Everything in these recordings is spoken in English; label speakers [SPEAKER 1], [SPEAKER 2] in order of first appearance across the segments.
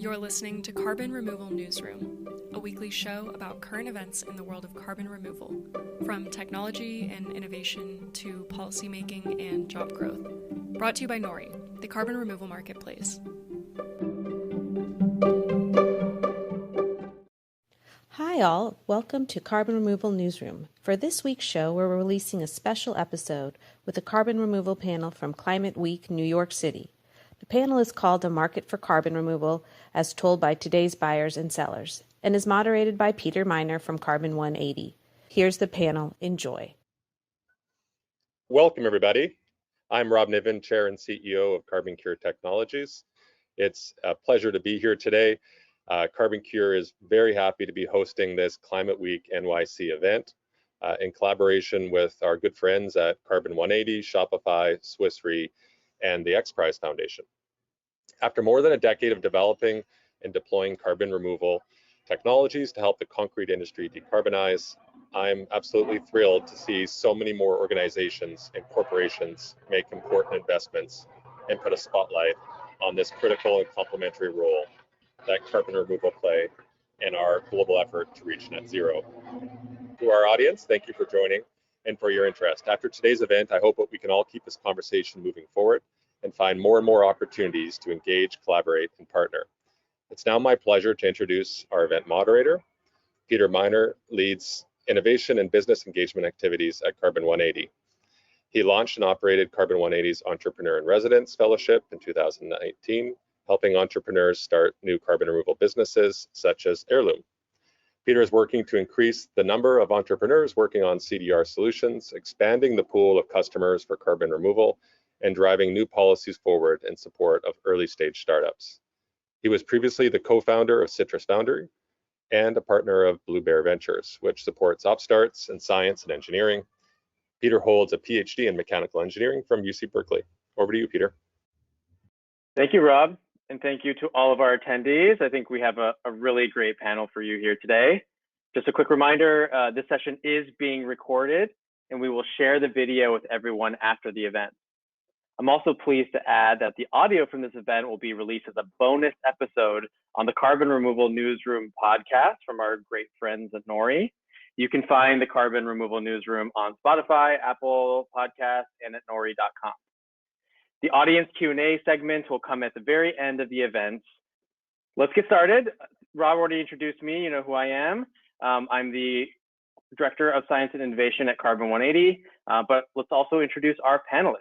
[SPEAKER 1] You're listening to Carbon Removal Newsroom, a weekly show about current events in the world of carbon removal, from technology and innovation to policymaking and job growth. Brought to you by Nori, the carbon removal marketplace.
[SPEAKER 2] Hi all, welcome to Carbon Removal Newsroom. For this week's show, we're releasing a special episode with a carbon removal panel from Climate Week New York City. The panel is called A Market for Carbon Removal, as told by today's buyers and sellers, and is moderated by Peter Miner from Carbon 180. Here's the panel. Enjoy.
[SPEAKER 3] Welcome, everybody. I'm Rob Niven, Chair and CEO of Carbon Cure Technologies. It's a pleasure to be here today. Carbon Cure is very happy to be hosting this Climate Week NYC event in collaboration with our good friends at Carbon 180, Shopify, Swiss Re, and the X Prize Foundation. After more than a decade of developing and deploying carbon removal technologies to help the concrete industry decarbonize, I'm absolutely thrilled to see so many more organizations and corporations make important investments and put a spotlight on this critical and complementary role that carbon removal play in our global effort to reach net zero. To our audience, thank you for joining and for your interest. After today's event, I hope that we can all keep this conversation moving forward and find more and more opportunities to engage, collaborate, and partner. It's now my pleasure to introduce our event moderator. Peter Miner leads innovation and business engagement activities at Carbon 180. He launched and operated Carbon 180's Entrepreneur in Residence Fellowship in 2019, helping entrepreneurs start new carbon removal businesses such as Heirloom. Peter is working to increase the number of entrepreneurs working on CDR solutions, expanding the pool of customers for carbon removal, and driving new policies forward in support of early-stage startups. He was previously the co-founder of Citrus Foundry and a partner of Blue Bear Ventures, which supports upstarts in science and engineering. Peter holds a PhD in mechanical engineering from UC Berkeley. Over to you, Peter.
[SPEAKER 4] Thank you, Rob. And thank you to all of our attendees. I think we have a really great panel for you here today. Just a quick reminder, this session is being recorded and we will share the video with everyone after the event. I'm also pleased to add that the audio from this event will be released as a bonus episode on the Carbon Removal Newsroom podcast from our great friends at Nori. You can find the Carbon Removal Newsroom on Spotify, Apple Podcasts, and at nori.com. The audience Q&A segment will come at the very end of the event. Let's get started. Rob already introduced me, you know who I am. I'm the Director of Science and Innovation at Carbon 180, but let's also introduce our panelists.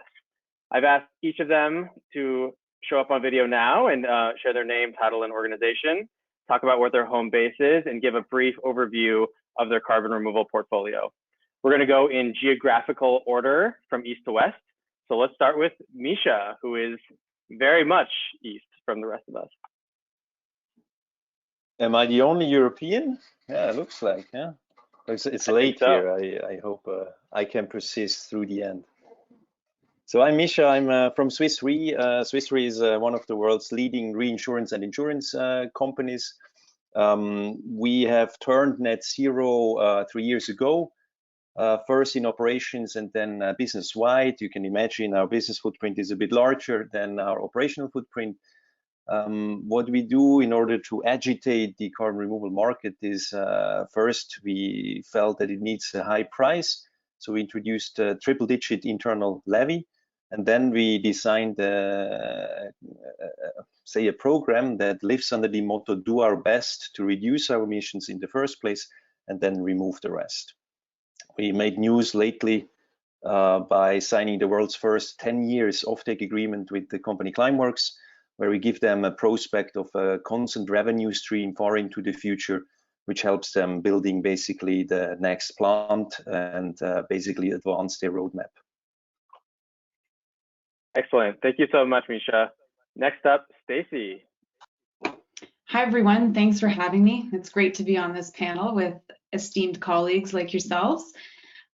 [SPEAKER 4] I've asked each of them to show up on video now and share their name, title, and organization, talk about what their home base is, and give a brief overview of their carbon removal portfolio. We're going to go in geographical order from east to west. So let's start with Misha, who is very much east from the rest of us.
[SPEAKER 5] Am I the only European? Yeah, it looks like, yeah. It's late here. I hope I can persist through the end. So I'm Misha, I'm from Swiss Re. Swiss Re is one of the world's leading reinsurance and insurance companies. We have turned net zero 3 years ago. First in operations and then business-wide. You can imagine our business footprint is a bit larger than our operational footprint. What we do in order to agitate the carbon removal market is first, we felt that it needs a high price. So we introduced a triple-digit internal levy. And then we designed, say, a program that lives under the motto, do our best to reduce our emissions in the first place and then remove the rest. We made news lately by signing the world's first 10 years offtake agreement with the company Climeworks, where we give them a prospect of a constant revenue stream far into the future, which helps them building basically the next plant and basically advance their roadmap.
[SPEAKER 4] Excellent. Thank you so much, Misha. Next up, Stacy.
[SPEAKER 6] Hi, everyone. Thanks for having me. It's great to be on this panel with esteemed colleagues like yourselves.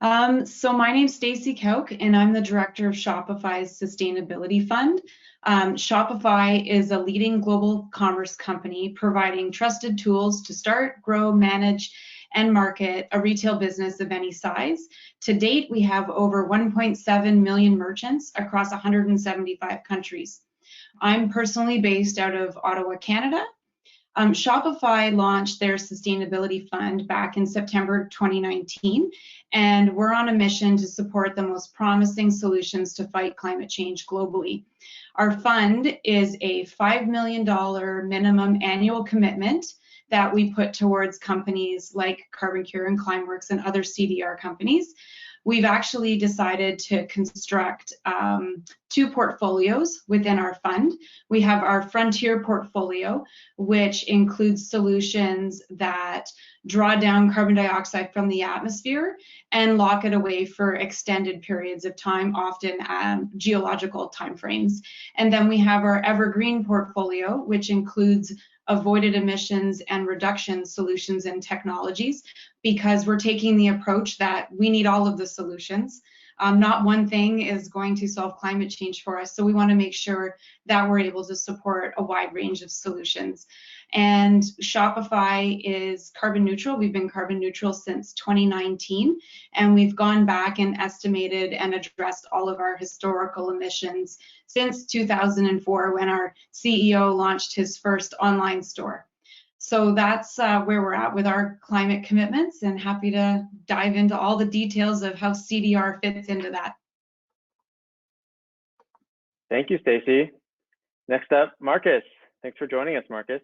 [SPEAKER 6] So my name's Stacy Kauk, and I'm the director of Shopify's Sustainability Fund. Shopify is a leading global commerce company providing trusted tools to start, grow, manage, and market a retail business of any size. To date, we have over 1.7 million merchants across 175 countries. I'm personally based out of Ottawa, Canada, Shopify launched their sustainability fund back in September 2019, and we're on a mission to support the most promising solutions to fight climate change globally. Our fund is a $5 million minimum annual commitment that we put towards companies like CarbonCure and Climeworks and other CDR companies. We've actually decided to construct 2 portfolios within our fund. We have our Frontier portfolio, which includes solutions that draw down carbon dioxide from the atmosphere and lock it away for extended periods of time, often geological timeframes. And then we have our Evergreen portfolio, which includes avoided emissions and reduction solutions and technologies, because we're taking the approach that we need all of the solutions. Not one thing is going to solve climate change for us, so we want to make sure that we're able to support a wide range of solutions. And Shopify is carbon neutral. We've been carbon neutral since 2019, and we've gone back and estimated and addressed all of our historical emissions since 2004, when our CEO launched his first online store. So that's where we're at with our climate commitments, and happy to dive into all the details of how CDR fits into that.
[SPEAKER 4] Thank you, Stacy. Next up, Marcus. Thanks for joining us, Marcus.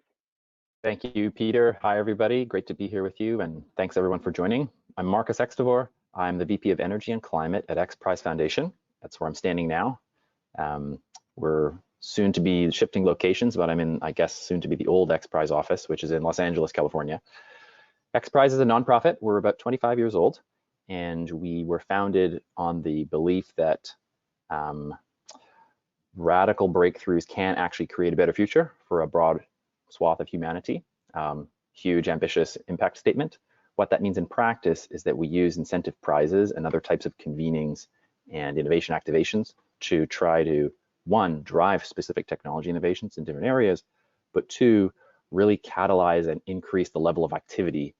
[SPEAKER 7] Thank you, Peter. Hi, everybody. Great to be here with you, and thanks everyone for joining. I'm Marcus Extevor. I'm the VP of Energy and Climate at X Prize Foundation. That's where I'm standing now. We're soon to be shifting locations, but I'm in, I guess, soon to be the old X Prize office, which is in Los Angeles, California. X Prize is a nonprofit. We're about 25 years old, and we were founded on the belief that radical breakthroughs can actually create a better future for a broad swath of humanity. Huge, ambitious impact statement. What that means in practice is that we use incentive prizes and other types of convenings and innovation activations to try to, 1, drive specific technology innovations in different areas, but 2, really catalyze and increase the level of activity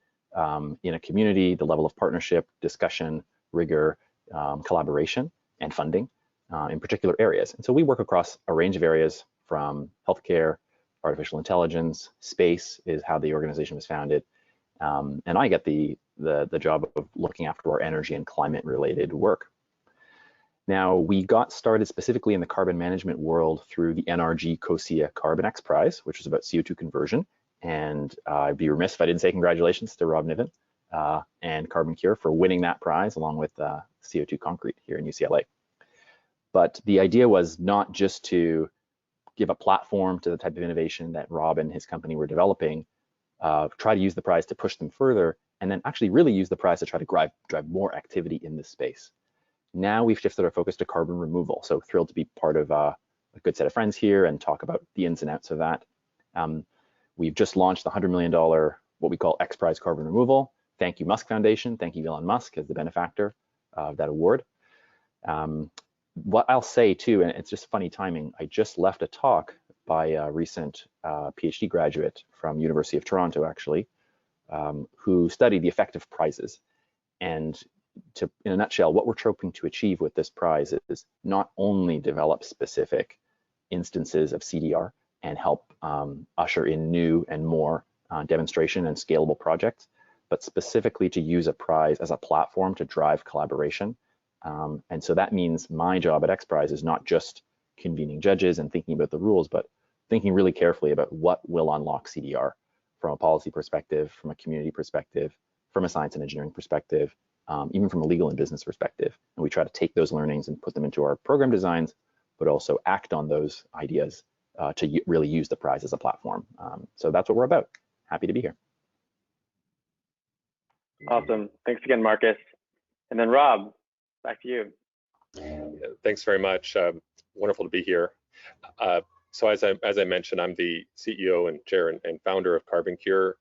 [SPEAKER 7] in a community, the level of partnership, discussion, rigor, collaboration, and funding in particular areas. And so we work across a range of areas, from healthcare, artificial intelligence, space is how the organization was founded. And I get the job of looking after our energy and climate related work. Now, we got started specifically in the carbon management world through the NRG COSIA Carbon X Prize, which is about CO2 conversion. And I'd be remiss if I didn't say congratulations to Rob Niven and CarbonCure for winning that prize, along with CO2 Concrete here in UCLA. But the idea was not just to give a platform to the type of innovation that Rob and his company were developing, try to use the prize to push them further, and then actually really use the prize to try to drive more activity in this space. Now we've shifted our focus to carbon removal. So thrilled to be part of a good set of friends here and talk about the ins and outs of that. We've just launched the $100 million, what we call X Prize Carbon Removal. Thank you, Musk Foundation. Thank you, Elon Musk, as the benefactor of that award. What I'll say too, and it's just funny timing, I just left a talk by a recent PhD graduate from University of Toronto, actually, who studied the effect of prizes. And in a nutshell, what we're hoping to achieve with this prize is not only develop specific instances of CDR and help usher in new and more demonstration and scalable projects, but specifically to use a prize as a platform to drive collaboration. And so that means my job at X Prize is not just convening judges and thinking about the rules, but thinking really carefully about what will unlock CDR from a policy perspective, from a community perspective, from a science and engineering perspective, even from a legal and business perspective. And we try to take those learnings and put them into our program designs, but also act on those ideas to really use the prize as a platform. So that's what we're about. Happy to be here.
[SPEAKER 4] Awesome. Thanks again, Marcus. And then Rob, back to you.
[SPEAKER 3] Thanks very much. Wonderful to be here. So as I mentioned, I'm the CEO and chair and founder of CarbonCure.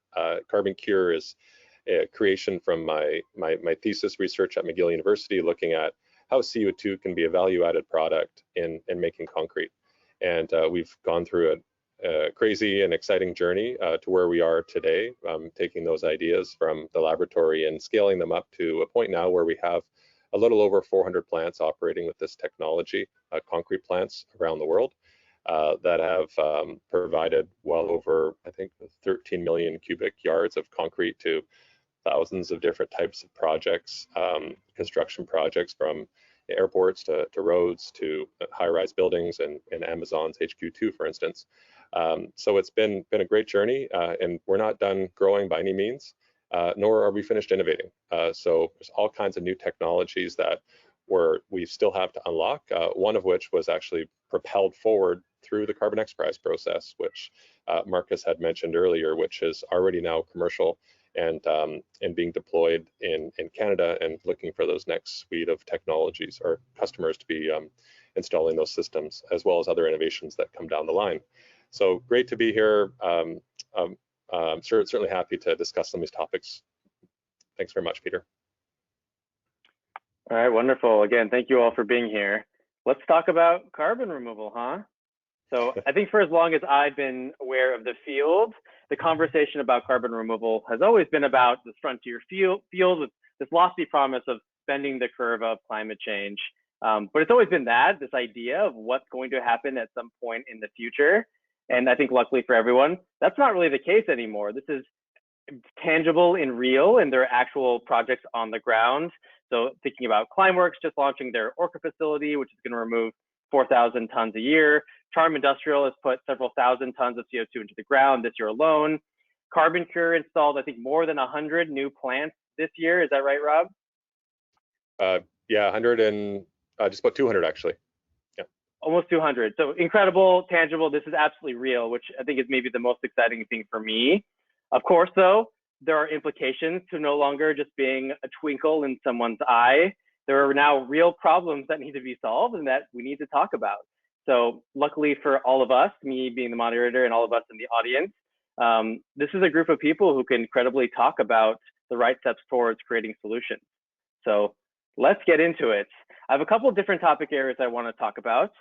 [SPEAKER 3] CarbonCure is a creation from my thesis research at McGill University, looking at how CO2 can be a value-added product in making concrete. And we've gone through a crazy and exciting journey to where we are today, taking those ideas from the laboratory and scaling them up to a point now where we have a little over 400 plants operating with this technology, concrete plants around the world. that have provided well over, I think, 13 million cubic yards of concrete to thousands of different types of projects, construction projects from airports to roads to high-rise buildings and Amazon's HQ2, for instance. So it's been a great journey, and we're not done growing by any means, nor are we finished innovating. So there's all kinds of new technologies that we still have to unlock, one of which was actually propelled forward through the Carbon X Prize process, which Marcus had mentioned earlier, which is already now commercial and being deployed in Canada, and looking for those next suite of technologies or customers to be installing those systems, as well as other innovations that come down the line. So great to be here. I'm certainly happy to discuss some of these topics. Thanks very much, Peter.
[SPEAKER 4] All right, wonderful. Again, thank you all for being here. Let's talk about carbon removal, huh? So I think for as long as I've been aware of the field, the conversation about carbon removal has always been about this frontier field with this lofty promise of bending the curve of climate change. But it's always been this idea of what's going to happen at some point in the future. And I think luckily for everyone, that's not really the case anymore. This is tangible and real, and there are actual projects on the ground. So thinking about Climeworks just launching their Orca facility, which is going to remove 4,000 tons a year. Charm Industrial has put several thousand tons of CO2 into the ground this year alone. CarbonCure installed, I think, more than 100 new plants this year. Is that right, Rob?
[SPEAKER 3] Yeah, 100 and just about 200 actually. Yeah.
[SPEAKER 4] Almost 200. So incredible, tangible. This is absolutely real, which I think is maybe the most exciting thing for me. Of course, though, there are implications to no longer just being a twinkle in someone's eye. There are now real problems that need to be solved and that we need to talk about. So luckily for all of us, me being the moderator and all of us in the audience, this is a group of people who can credibly talk about the right steps towards creating solutions. So let's get into it. I have a couple of different topic areas I want to talk about,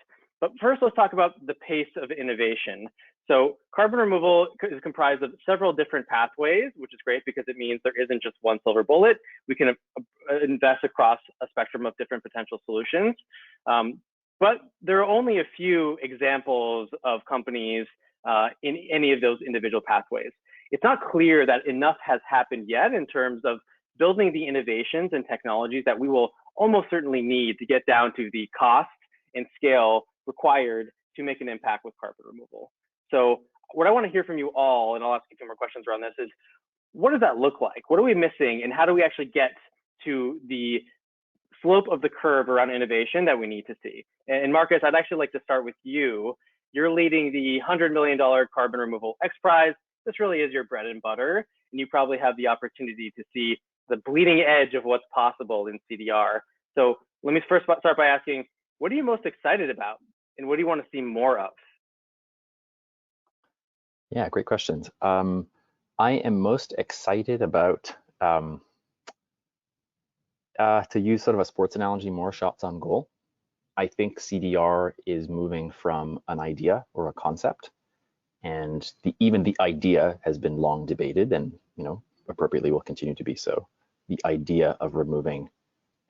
[SPEAKER 4] but first let's talk about the pace of innovation. So carbon removal is comprised of several different pathways, which is great because it means there isn't just one silver bullet. We can invest across a spectrum of different potential solutions. But there are only a few examples of companies in any of those individual pathways. It's not clear that enough has happened yet in terms of building the innovations and technologies that we will almost certainly need to get down to the cost and scale required to make an impact with carbon removal. So what I want to hear from you all, and I'll ask you some more questions around this, is what does that look like? What are we missing, and how do we actually get to the slope of the curve around innovation that we need to see? And Marcus, I'd actually like to start with you. You're leading the $100 million Carbon Removal X Prize. This really is your bread and butter, and you probably have the opportunity to see the bleeding edge of what's possible in CDR. So let me first start by asking, what are you most excited about, and what do you want to see more of?
[SPEAKER 7] Yeah, great questions. I am most excited about, to use sort of a sports analogy, more shots on goal. I think CDR is moving from an idea or a concept, and even the idea has been long debated, and appropriately will continue to be so. The idea of removing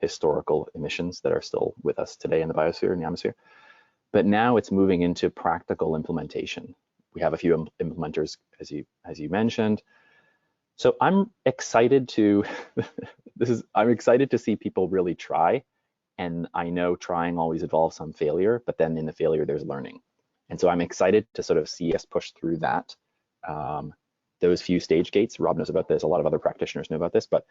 [SPEAKER 7] historical emissions that are still with us today in the biosphere and the atmosphere, but now it's moving into practical implementation. We have a few implementers, as you mentioned. So I'm excited to I'm excited to see people really try. And I know trying always involves some failure, but then in the failure there's learning. And so I'm excited to sort of see us push through that. Those few stage gates. Rob knows about this. A lot of other practitioners know about this, but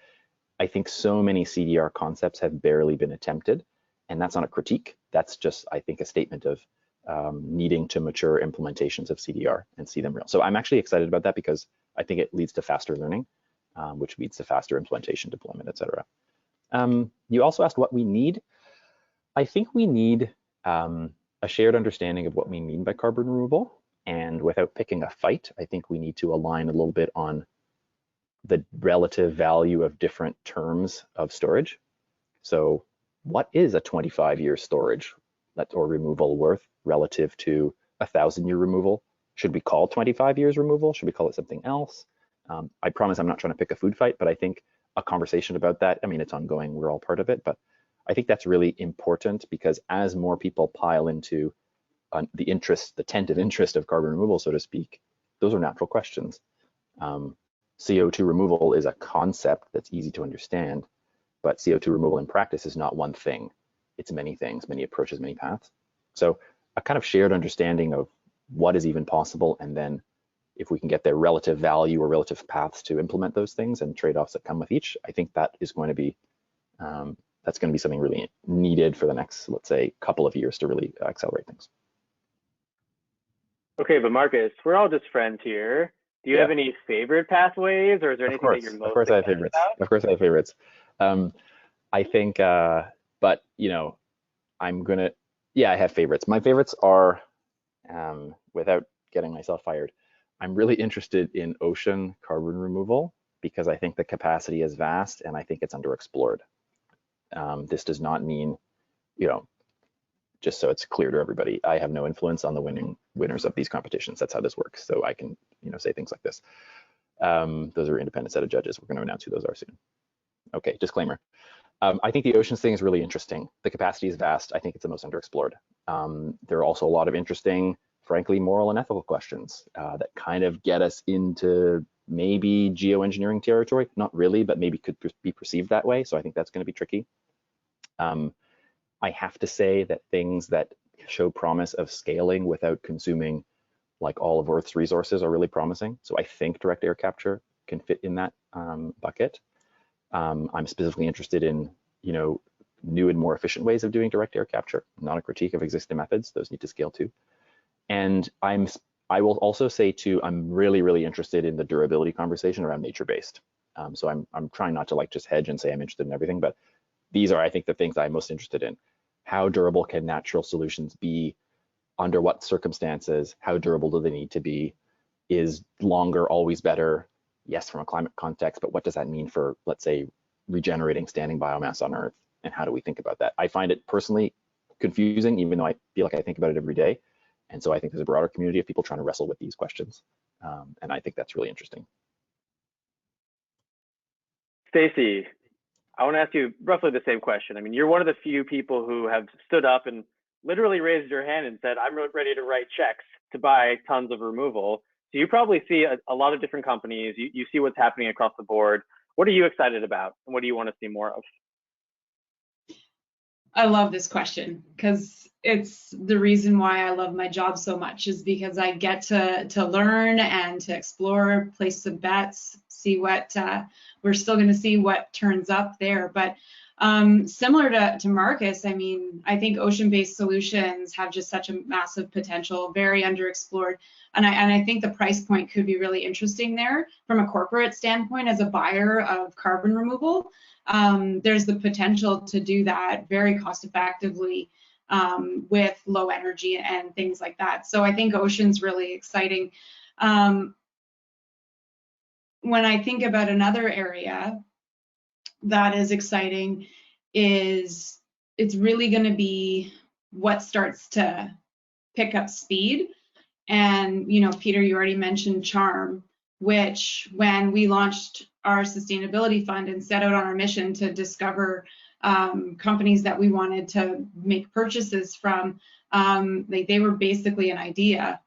[SPEAKER 7] I think so many CDR concepts have barely been attempted, and that's not a critique. That's just, I think, a statement of needing to mature implementations of CDR and see them real. So I'm actually excited about that because I think it leads to faster learning, which leads to faster implementation, deployment, et cetera. You also asked what we need. I think we need a shared understanding of what we mean by carbon removal. And without picking a fight, I think we need to align a little bit on the relative value of different terms of storage. So what is a 25-year storage or removal worth relative to a 1,000-year removal? Should we call 25 years removal? Should we call it something else? I promise I'm not trying to pick a food fight, but I think a conversation about that, I mean, it's ongoing, we're all part of it, but I think that's really important because as more people pile into the interest, the tent of interest of carbon removal, so to speak, those are natural questions. CO2 removal is a concept that's easy to understand, but CO2 removal in practice is not one thing. It's many things, many approaches, many paths. So a kind of shared understanding of what is even possible, and then if we can get their relative value or relative paths to implement those things and trade-offs that come with each, I think that is going to be that's going to be something really needed for the next, let's say, couple of years to really accelerate things.
[SPEAKER 4] Okay, but Marcus, we're all just friends here. Do you have any favorite pathways, or is there anything that you're most
[SPEAKER 7] excited about? Of course I have favorites. Of course I have favorites. I think, but you know, I'm gonna, I have favorites. My favorites are, without getting myself fired, I'm really interested in ocean carbon removal because I think the capacity is vast and I think it's underexplored. This does not mean, you know, just so it's clear to everybody, I have no influence on the winners of these competitions. That's how this works. So I can, you know, say things like this. Those are independent set of judges. We're going to announce who those are soon. Okay, disclaimer. I think the oceans thing is really interesting. The capacity is vast. I think it's the most underexplored. There are also a lot of interesting, frankly, moral and ethical questions that kind of get us into maybe geoengineering territory. Not really, but maybe could be perceived that way. So I think that's going to be tricky. I have to say that things that show promise of scaling without consuming like all of Earth's resources are really promising. So I think direct air capture can fit in that bucket. I'm specifically interested in, you know, new and more efficient ways of doing direct air capture, not a critique of existing methods. Those need to scale too. And I will also say too, I'm really, really interested in the durability conversation around nature-based. So I'm trying not to like just hedge and say I'm interested in everything, but these are, I think, the things I'm most interested in. How durable can natural solutions be? Under what circumstances? How durable do they need to be? Is longer always better? Yes, from a climate context, but what does that mean for, let's say, regenerating standing biomass on Earth? And how do we think about that? I find it personally confusing, even though I feel like I think about it every day. And so I think there's a broader community of people trying to wrestle with these questions. And I think that's really interesting.
[SPEAKER 4] Stacey, I want to ask you roughly the same question. I mean, you're one of the few people who have stood up and literally raised your hand and said, I'm ready to write checks to buy tons of removal. So you probably see a lot of different companies. You see what's happening across the board. What are you excited about? And what do you want to see more of?
[SPEAKER 6] I love this question because it's the reason why I love my job so much, is because I get to learn and to explore, place some bets, see what we're still going to see what turns up there. But similar to Marcus, I mean, I think ocean-based solutions have just such a massive potential, very underexplored. And I think the price point could be really interesting there from a corporate standpoint as a buyer of carbon removal. There's the potential to do that very cost effectively with low energy and things like that. So I think ocean's really exciting. When I think about another area that is exciting, is it's really going to be what starts to pick up speed. And, you know, Peter, you already mentioned CHARM, which when we launched our sustainability fund and set out on our mission to discover companies that we wanted to make purchases from, they were basically an idea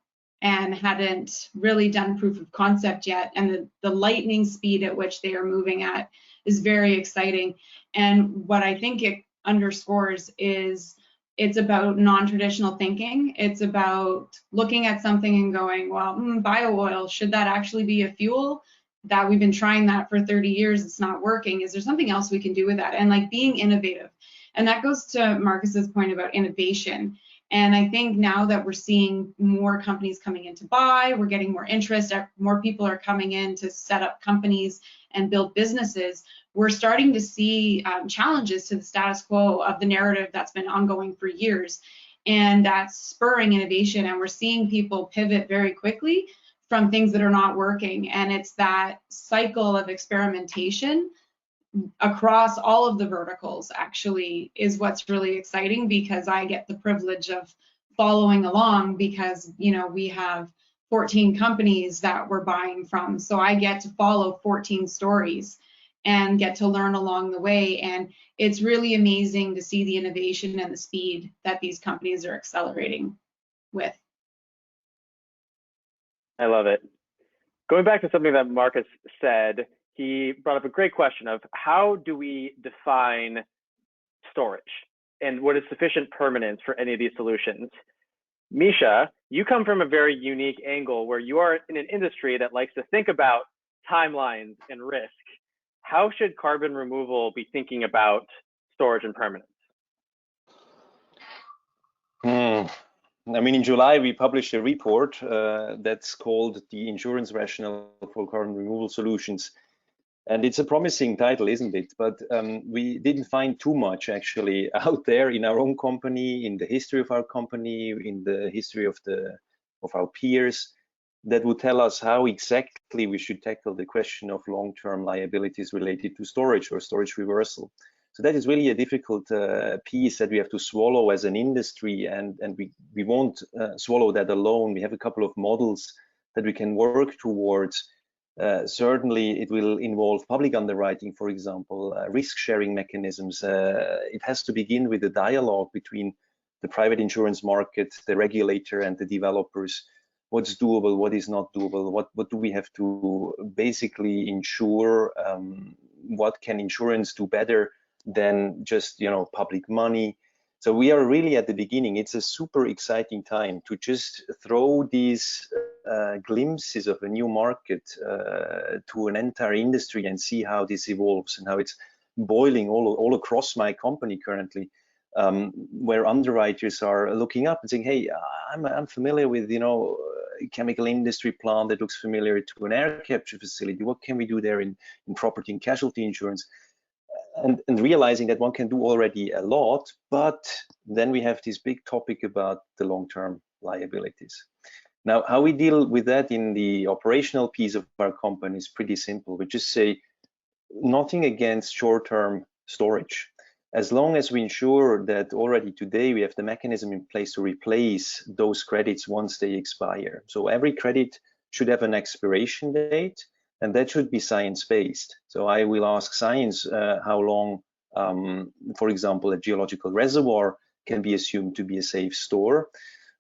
[SPEAKER 6] and hadn't really done proof of concept yet. And the lightning speed at which they are moving at is very exciting. And what I think it underscores is it's about non-traditional thinking. It's about looking at something and going, well, bio oil, should that actually be a fuel? That we've been trying that for 30 years, it's not working. Is there something else we can do with that? And like being innovative. And that goes to Marcus's point about innovation. And I think now that we're seeing more companies coming in to buy, we're getting more interest, more people are coming in to set up companies and build businesses, we're starting to see challenges to the status quo of the narrative that's been ongoing for years. And that's spurring innovation. And we're seeing people pivot very quickly from things that are not working. And it's that cycle of experimentation across all of the verticals actually is what's really exciting, because I get the privilege of following along because, you know, we have 14 companies that we're buying from. So I get to follow 14 stories and get to learn along the way. And it's really amazing to see the innovation and the speed that these companies are accelerating. with.
[SPEAKER 4] I love it. Going back to something that Marcus said, he brought up a great question of how do we define storage and what is sufficient permanence for any of these solutions? Misha, you come from a very unique angle where you are in an industry that likes to think about timelines and risk. How should carbon removal be thinking about storage and permanence?
[SPEAKER 5] I mean, in July, we published a report that's called The Insurance Rationale for Carbon Removal Solutions. And it's a promising title, isn't it? But we didn't find too much actually out there in our own company, in the history of our company, in the history of our peers, that would tell us how exactly we should tackle the question of long-term liabilities related to storage or storage reversal. So that is really a difficult piece that we have to swallow as an industry, and we won't swallow that alone. We have a couple of models that we can work towards. Certainly, it will involve public underwriting, for example, risk-sharing mechanisms. It has to begin with a dialogue between the private insurance market, the regulator, and the developers. What's doable, what is not doable, what do we have to basically ensure, what can insurance do better than just, you know, public money. So we are really at the beginning. It's a super exciting time to just throw these glimpses of a new market to an entire industry and see how this evolves and how it's boiling all across my company currently, where underwriters are looking up and saying, hey, I'm familiar with, you know, a chemical industry plant that looks familiar to an air capture facility. What can we do there in property and casualty insurance? And realizing that one can do already a lot, but then we have this big topic about the long-term liabilities. Now, how we deal with that in the operational piece of our company is pretty simple. We just say nothing against short-term storage. As long as we ensure that already today we have the mechanism in place to replace those credits once they expire. So every credit should have an expiration date, and that should be science-based. So I will ask science how long, for example, a geological reservoir can be assumed to be a safe store.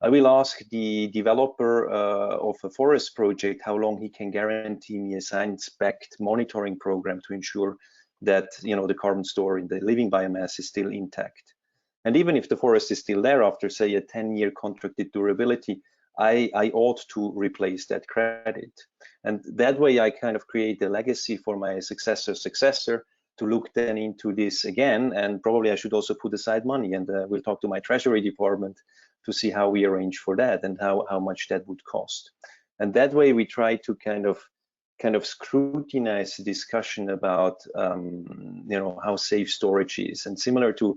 [SPEAKER 5] I will ask the developer of a forest project how long he can guarantee me a science-backed monitoring program to ensure that, you know, the carbon store in the living biomass is still intact. And even if the forest is still there after, say, a 10-year contracted durability, I ought to replace that credit. And that way I kind of create a legacy for my successor to look then into this again. And probably I should also put aside money, and we'll talk to my treasury department to see how we arrange for that and how much that would cost. And that way we try to kind of scrutinize the discussion about you know, how safe storage is. And similar to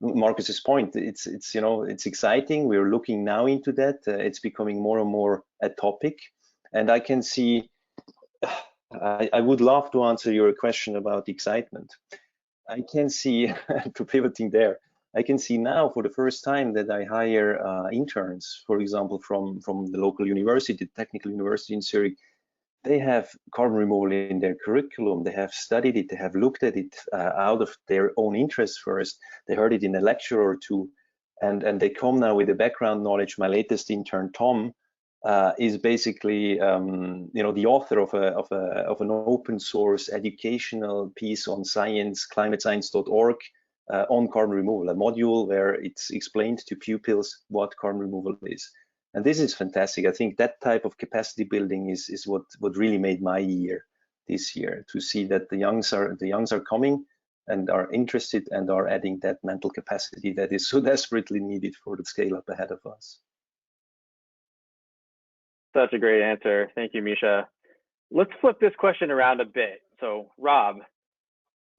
[SPEAKER 5] Marcus's point, it's you know, it's exciting. We're looking now into that. It's becoming more and more a topic, and I can see. I would love to answer your question about excitement. I can see to pivoting there. I can see now for the first time that I hire interns, for example, from the local university, the technical university in Zurich. They have carbon removal in their curriculum. They have studied it. They have looked at it out of their own interest first. They heard it in a lecture or two, and they come now with the background knowledge. My latest intern, Tom, is basically you know, the author of an open source educational piece on science, climatescience.org, on carbon removal, a module where it's explained to pupils what carbon removal is. And this is fantastic. I think that type of capacity building is what really made my year this year, to see that the youngs are coming and are interested and are adding that mental capacity that is so desperately needed for the scale up ahead of us.
[SPEAKER 4] Such a great answer. Thank you, Misha. Let's flip this question around a bit. So, Rob,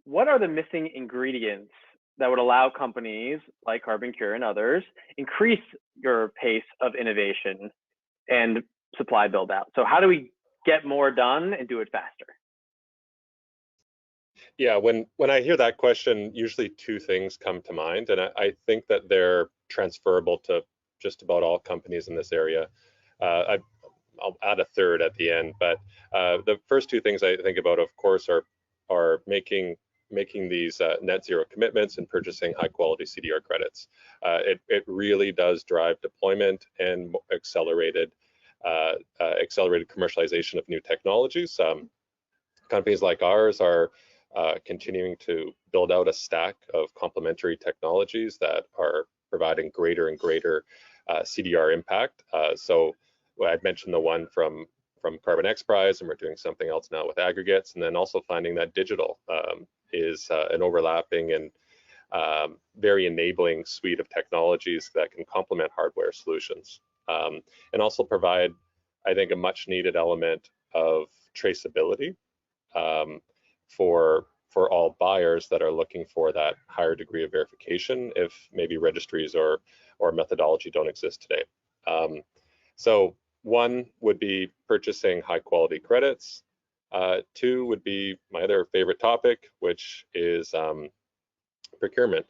[SPEAKER 4] what are the missing ingredients that would allow companies like CarbonCure and others increase your pace of innovation and supply build out? So how do we get more done and do it faster?
[SPEAKER 3] Yeah, when I hear that question, usually two things come to mind, and I think that they're transferable to just about all companies in this area. I'll add a third at the end, but the first two things I think about, of course, are making making these net zero commitments and purchasing high quality CDR credits. It really does drive deployment and accelerated commercialization of new technologies. Companies like ours are continuing to build out a stack of complementary technologies that are providing greater and greater CDR impact. So I'd mentioned the one from Carbon X Prize, and we're doing something else now with aggregates, and then also finding that digital is an overlapping and very enabling suite of technologies that can complement hardware solutions, and also provide, I think, a much needed element of traceability for all buyers that are looking for that higher degree of verification if maybe registries or methodology don't exist today. So one would be purchasing high quality credits. Two would be my other favorite topic, which is procurement.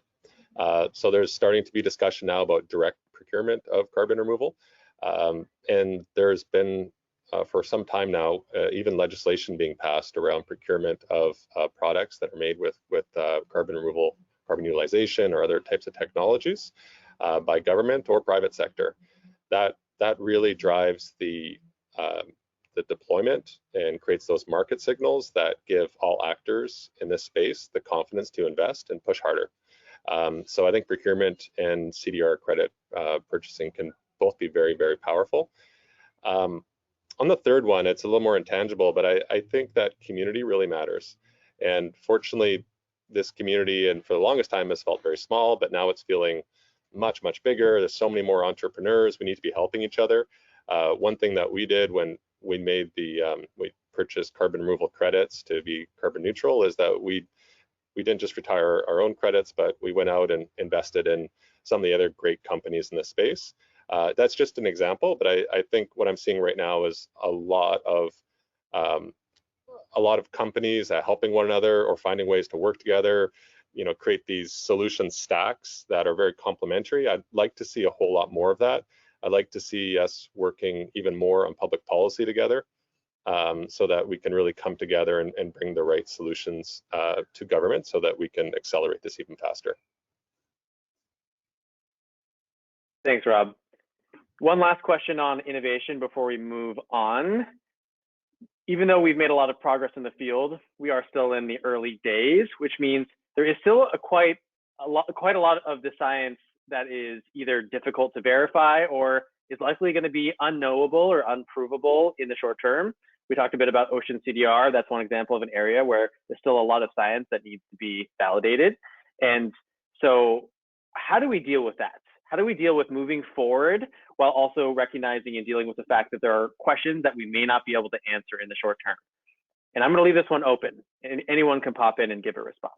[SPEAKER 3] So there's starting to be discussion now about direct procurement of carbon removal. And there's been for some time now, even legislation being passed around procurement of products that are made with carbon removal, carbon utilization, or other types of technologies by government or private sector. That really drives the deployment and creates those market signals that give all actors in this space the confidence to invest and push harder. So I think procurement and CDR credit purchasing can both be very, very powerful. On the third one, it's a little more intangible, but I think that community really matters. And fortunately, this community, and for the longest time, has felt very small, but now it's feeling much, much bigger. There's so many more entrepreneurs. We need to be helping each other. One thing that we did when we made we purchased carbon removal credits to be carbon neutral is that we didn't just retire our own credits, but we went out and invested in some of the other great companies in this space. That's just an example, but I think what I'm seeing right now is a lot of companies helping one another or finding ways to work together, create these solution stacks that are very complementary. I'd like to see a whole lot more of that. I'd like to see us working even more on public policy together, so that we can really come together and bring the right solutions to government so that we can accelerate this even faster.
[SPEAKER 4] Thanks, Rob. One last question on innovation before we move on. Even though we've made a lot of progress in the field, we are still in the early days, which means there is still quite a lot of the science that is either difficult to verify or is likely going to be unknowable or unprovable in the short term. We talked a bit about ocean CDR. That's one example of an area where there's still a lot of science that needs to be validated. And so how do we deal with that? How do we deal with moving forward while also recognizing and dealing with the fact that there are questions that we may not be able to answer in the short term? And I'm going to leave this one open, and anyone can pop in and give a response.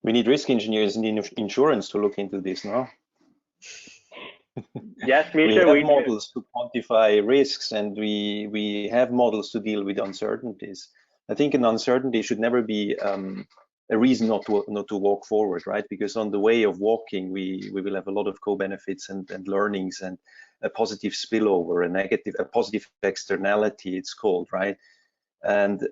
[SPEAKER 5] We need risk engineers and insurance to look into this now.
[SPEAKER 4] Yes, Misha,
[SPEAKER 5] we have models to quantify risks, and we have models to deal with uncertainties. I think an uncertainty should never be a reason not to walk forward, right? Because on the way of walking, we will have a lot of co-benefits and learnings and a positive spillover, a positive externality, it's called, right? And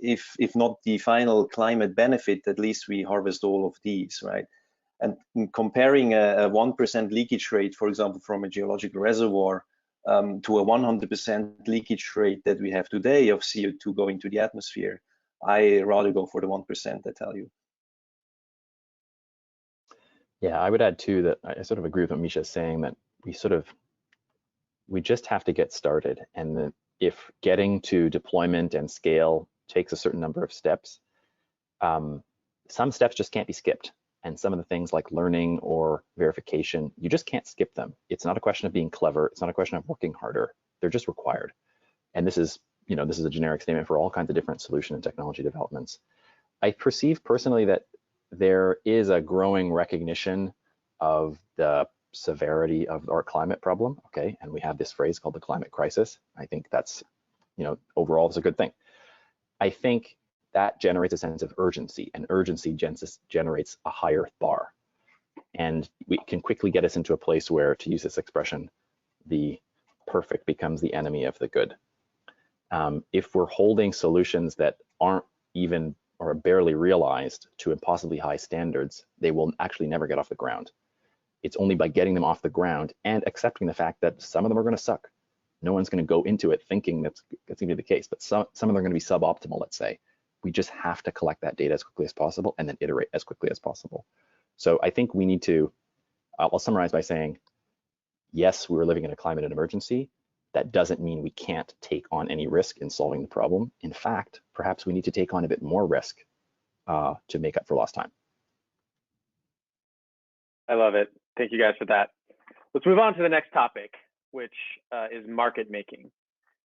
[SPEAKER 5] if not the final climate benefit, at least we harvest all of these, right? And comparing a 1% leakage rate, for example, from a geological reservoir to a 100% leakage rate that we have today of CO2 going to the atmosphere, I rather go for the 1%, I tell you.
[SPEAKER 7] Yeah, I would add too that I sort of agree with what Misha is saying, that we just have to get started, and that if getting to deployment and scale takes a certain number of steps, some steps just can't be skipped. And some of the things like learning or verification, you just can't skip them. It's not a question of being clever. It's not a question of working harder. They're just required. And this is a generic statement for all kinds of different solution and technology developments. I perceive personally that there is a growing recognition of the severity of our climate problem, okay? And we have this phrase called the climate crisis. I think that's, overall it's a good thing. I think that generates a sense of urgency, and urgency generates a higher bar. And we can quickly get us into a place where, to use this expression, the perfect becomes the enemy of the good. If we're holding solutions that aren't even or barely realized to impossibly high standards, they will actually never get off the ground. It's only by getting them off the ground and accepting the fact that some of them are going to suck. No one's going to go into it thinking that's going to be the case, but some of them are going to be suboptimal, let's say. We just have to collect that data as quickly as possible and then iterate as quickly as possible. So I think we need to, I'll summarize by saying, yes, we're living in a climate emergency. That doesn't mean we can't take on any risk in solving the problem. In fact, perhaps we need to take on a bit more risk to make up for lost time.
[SPEAKER 4] I love it. Thank you guys for that. Let's move on to the next topic, which is market making.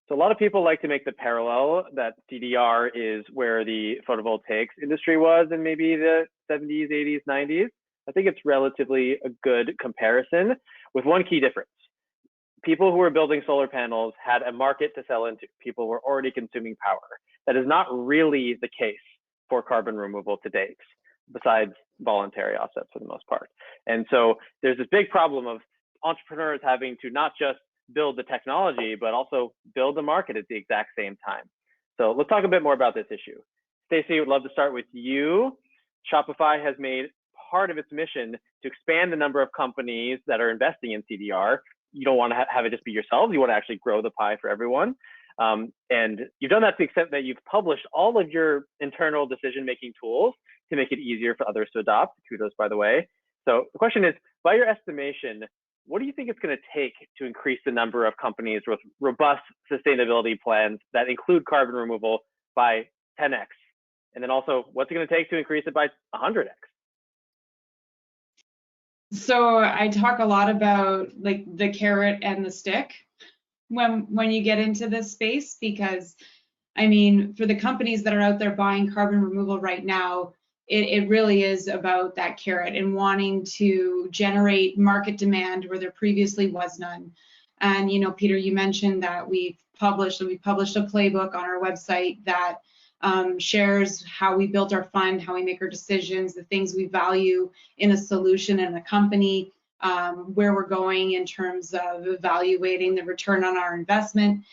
[SPEAKER 4] So a lot of people like to make the parallel that CDR is where the photovoltaics industry was in maybe the 70s, 80s, 90s. I think it's relatively a good comparison with one key difference. People who were building solar panels had a market to sell into. People were already consuming power. That is not really the case for carbon removal to date, besides voluntary offsets for the most part. And so there's this big problem of entrepreneurs having to not just build the technology, but also build the market at the exact same time. So let's talk a bit more about this issue. Stacey, would love to start with you. Shopify has made part of its mission to expand the number of companies that are investing in CDR. You don't want to have it just be yourselves. You want to actually grow the pie for everyone. And you've done that to the extent that you've published all of your internal decision-making tools to make it easier for others to adopt. Kudos, by the way. So the question is, by your estimation, what do you think it's going to take to increase the number of companies with robust sustainability plans that include carbon removal by 10x? And then also, what's it going to take to increase it by 100x?
[SPEAKER 6] So I talk a lot about like the carrot and the stick when you get into this space, because I mean, for the companies that are out there buying carbon removal right now, it really is about that carrot and wanting to generate market demand where there previously was none. And, you know, Peter, you mentioned that we published a playbook on our website that shares how we built our fund, how we make our decisions, the things we value in a solution and a company, where we're going in terms of evaluating the return on our investment.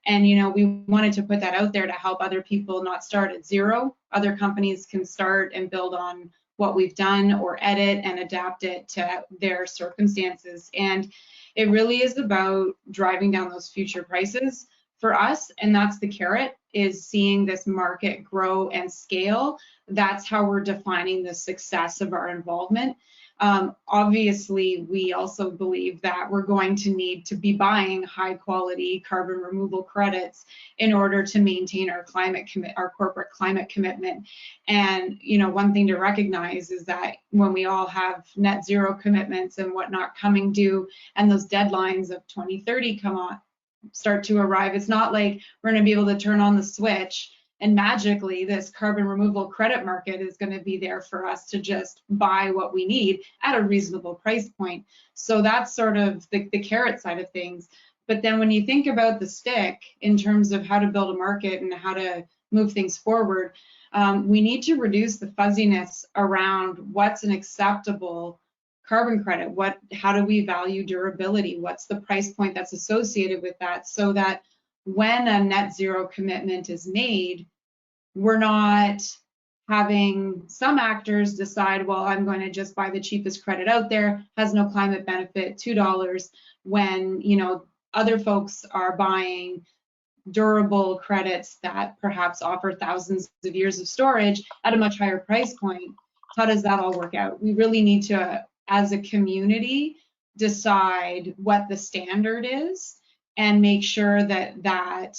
[SPEAKER 6] And, you know, we wanted to put that out there to help other people not start at zero. Other companies can start and build on what we've done or edit and adapt it to their circumstances. And it really is about driving down those future prices for us. And that's the carrot, is seeing this market grow and scale. That's how we're defining the success of our involvement. Obviously, we also believe that we're going to need to be buying high quality carbon removal credits in order to maintain our corporate climate commitment. And, you know, one thing to recognize is that when we all have net zero commitments and whatnot coming due, and those deadlines of 2030 start to arrive, it's not like we're going to be able to turn on the switch and magically this carbon removal credit market is going to be there for us to just buy what we need at a reasonable price point. So that's sort of the carrot side of things. But then when you think about the stick in terms of how to build a market and how to move things forward, we need to reduce the fuzziness around what's an acceptable carbon credit. How do we value durability? What's the price point that's associated with that, so that when a net zero commitment is made, we're not having some actors decide, well, I'm going to just buy the cheapest credit out there, has no climate benefit, $2, when, you know, other folks are buying durable credits that perhaps offer thousands of years of storage at a much higher price point. How does that all work out? We really need to, as a community, decide what the standard is and make sure that that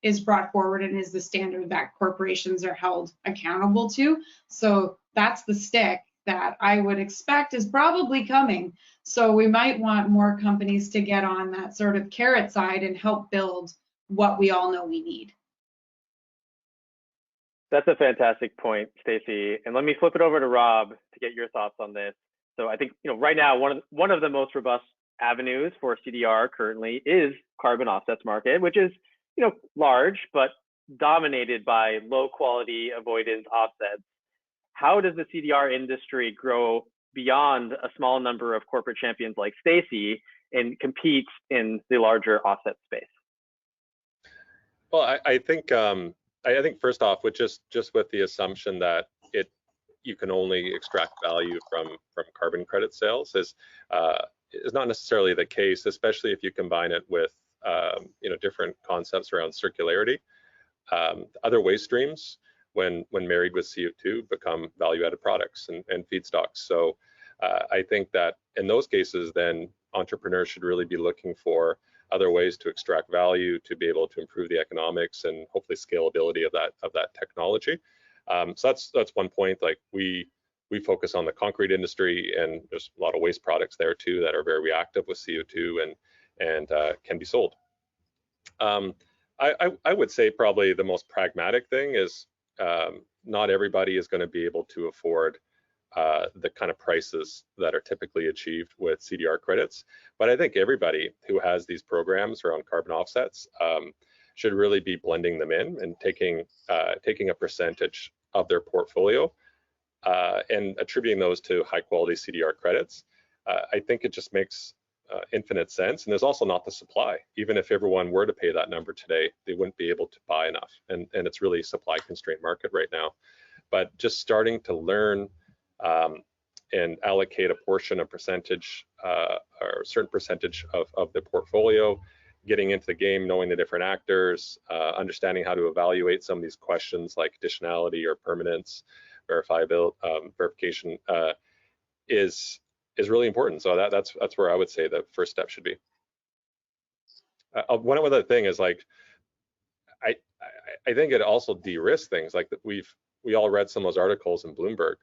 [SPEAKER 6] is brought forward and is the standard that corporations are held accountable to. So that's the stick that I would expect is probably coming. So we might want more companies to get on that sort of carrot side and help build what we all know we need.
[SPEAKER 4] That's a fantastic point, Stacey. And let me flip it over to Rob to get your thoughts on this. So I think, you know, right now, one of the most robust avenues for CDR currently is carbon offsets market, which is, you know, large, but dominated by low quality avoidance offsets. How does the CDR industry grow beyond a small number of corporate champions like Stacey and compete in the larger offset space?
[SPEAKER 3] Well, I think I think first off, with just with the assumption that you can only extract value from carbon credit sales is not necessarily the case, especially if you combine it with different concepts around circularity. Other waste streams, when married with CO2, become value-added products and feedstocks. So I think that in those cases, then entrepreneurs should really be looking for other ways to extract value, to be able to improve the economics and hopefully scalability of that technology. So that's one point. Like we focus on the concrete industry, and there's a lot of waste products there too that are very reactive with CO2 and can be sold. I would say probably the most pragmatic thing is not everybody is going to be able to afford the kind of prices that are typically achieved with CDR credits. But I think everybody who has these programs around carbon offsets should really be blending them in and taking a percentage of their portfolio and attributing those to high quality CDR credits. I think it just makes infinite sense. And there's also not the supply. Even if everyone were to pay that number today, they wouldn't be able to buy enough. And it's really a supply constrained market right now. But just starting to learn and allocate a portion, a percentage, or a certain percentage of the portfolio, getting into the game, knowing the different actors, understanding how to evaluate some of these questions like additionality or permanence, verification is really important. So that's where I would say the first step should be. One other thing is like, I think it also de-risks things. Like we all read some of those articles in Bloomberg,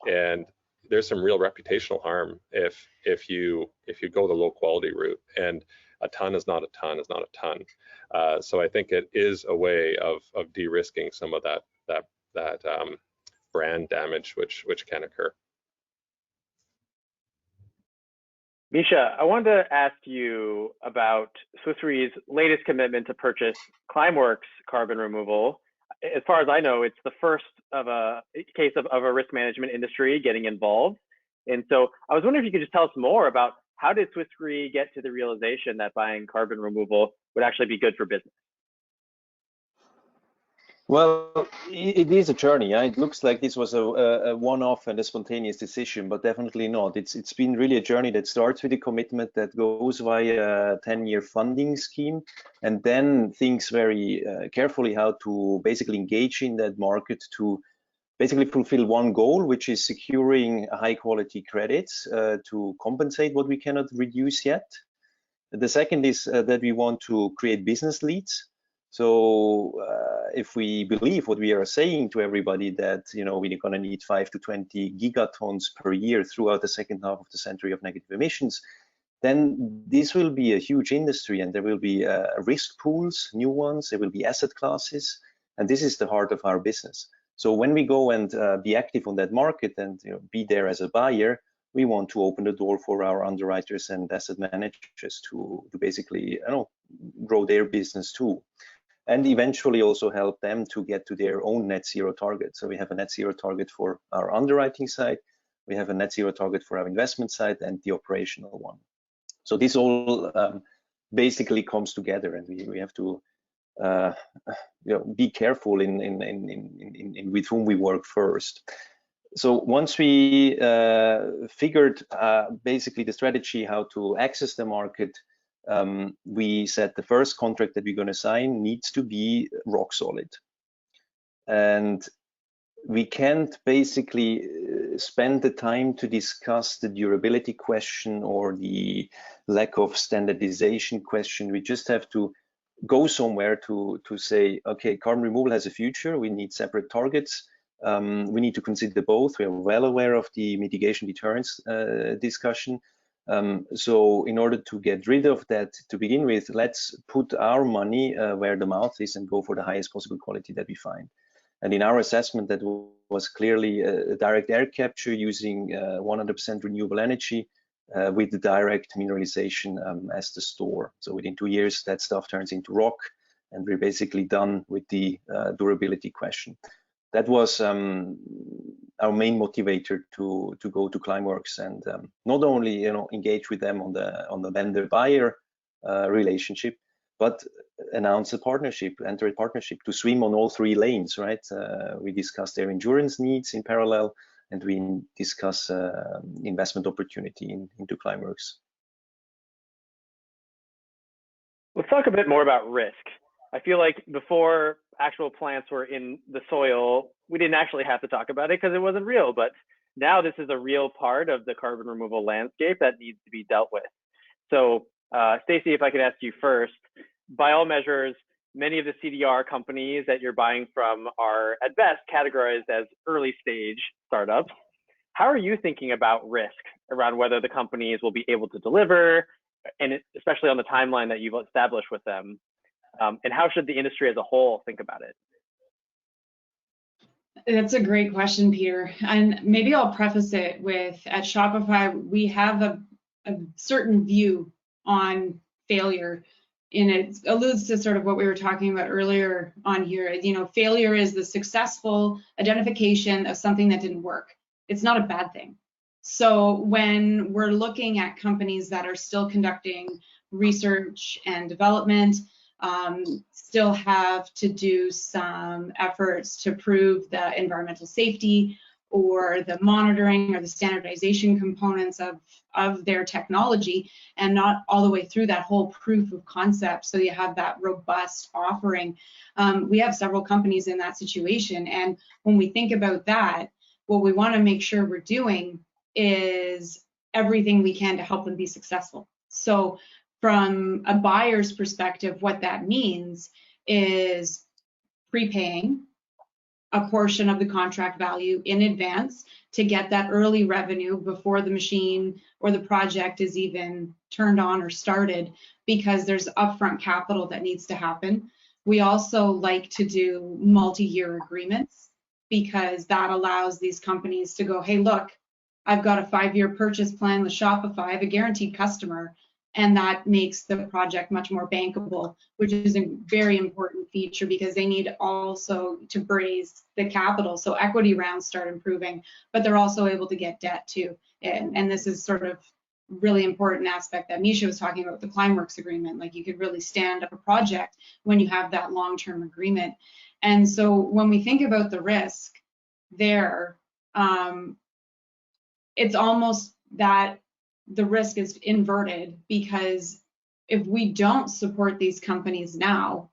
[SPEAKER 3] and there's some real reputational harm if you go the low quality route, and a ton is not a ton is not a ton. So I think it is a way of de-risking some of that brand damage which can occur.
[SPEAKER 4] Misha, I wanted to ask you about Swiss Re's latest commitment to purchase Climeworks carbon removal. As far as I know, it's the first of a case of a risk management industry getting involved. And so I was wondering if you could just tell us more about how did Swiss Re get to the realization that buying carbon removal would actually be good for business?
[SPEAKER 5] Well, it is a journey. It looks like this was a one-off and a spontaneous decision, but definitely not. It's been really a journey that starts with a commitment that goes via a 10-year funding scheme, and then thinks very carefully how to basically engage in that market to basically fulfill one goal, which is securing high-quality credits to compensate what we cannot reduce yet. The second is that we want to create business leads. So if we believe what we are saying to everybody, that we're going to need 5 to 20 gigatons per year throughout the second half of the century of negative emissions, then this will be a huge industry, and there will be risk pools, new ones, there will be asset classes, and this is the heart of our business. So when we go and be active on that market and be there as a buyer, we want to open the door for our underwriters and asset managers to basically grow their business too, and eventually also help them to get to their own net zero target. So we have a net zero target for our underwriting side, we have a net zero target for our investment side, and the operational one. So this all basically comes together, and we have to be careful in with whom we work first. So once we figured basically the strategy how to access the market, we said the first contract that we're going to sign needs to be rock solid, and we can't basically spend the time to discuss the durability question or the lack of standardization question. We just have to go somewhere to say, okay, carbon removal has a future, we need separate targets, we need to consider both. We are well aware of the mitigation deterrence discussion. So in order to get rid of that to begin with, let's put our money where the mouth is and go for the highest possible quality that we find. And in our assessment, that was clearly direct air capture using 100% renewable energy with the direct mineralization as the store. So within 2 years, that stuff turns into rock, and we're basically done with the durability question. That was our main motivator to go to Climeworks and not only engage with them on the vendor-buyer relationship, but announce a partnership, enter a partnership to swim on all 3 lanes, right? We discuss their endurance needs in parallel, and we discuss investment opportunity into Climeworks.
[SPEAKER 4] Let's talk a bit more about risk. I feel like before actual plants were in the soil, we didn't actually have to talk about it because it wasn't real, but now this is a real part of the carbon removal landscape that needs to be dealt with. So Stacey, if I could ask you first, by all measures, many of the CDR companies that you're buying from are at best categorized as early stage startups. How are you thinking about risk around whether the companies will be able to deliver, and especially on the timeline that you've established with them? And how should the industry as a whole think about it?
[SPEAKER 6] That's a great question, Peter. And maybe I'll preface it with, at Shopify, we have a certain view on failure. And it alludes to sort of what we were talking about earlier on here. You know, failure is the successful identification of something that didn't work. It's not a bad thing. So when we're looking at companies that are still conducting research and development, still have to do some efforts to prove the environmental safety or the monitoring or the standardization components of their technology, and not all the way through that whole proof of concept, so you have that robust offering. We have several companies in that situation, and when we think about that, what we want to make sure we're doing is everything we can to help them be successful. So from a buyer's perspective, what that means is prepaying a portion of the contract value in advance to get that early revenue before the machine or the project is even turned on or started, because there's upfront capital that needs to happen. We also like to do multi-year agreements, because that allows these companies to go, hey, look, I've got a 5-year purchase plan with Shopify, I have a guaranteed customer, and that makes the project much more bankable, which is a very important feature, because they need also to raise the capital. So equity rounds start improving, but they're also able to get debt too. And this is sort of really important aspect that Misha was talking about, the Climeworks agreement. Like, you could really stand up a project when you have that long-term agreement. And so when we think about the risk there, it's almost that the risk is inverted, because if we don't support these companies now,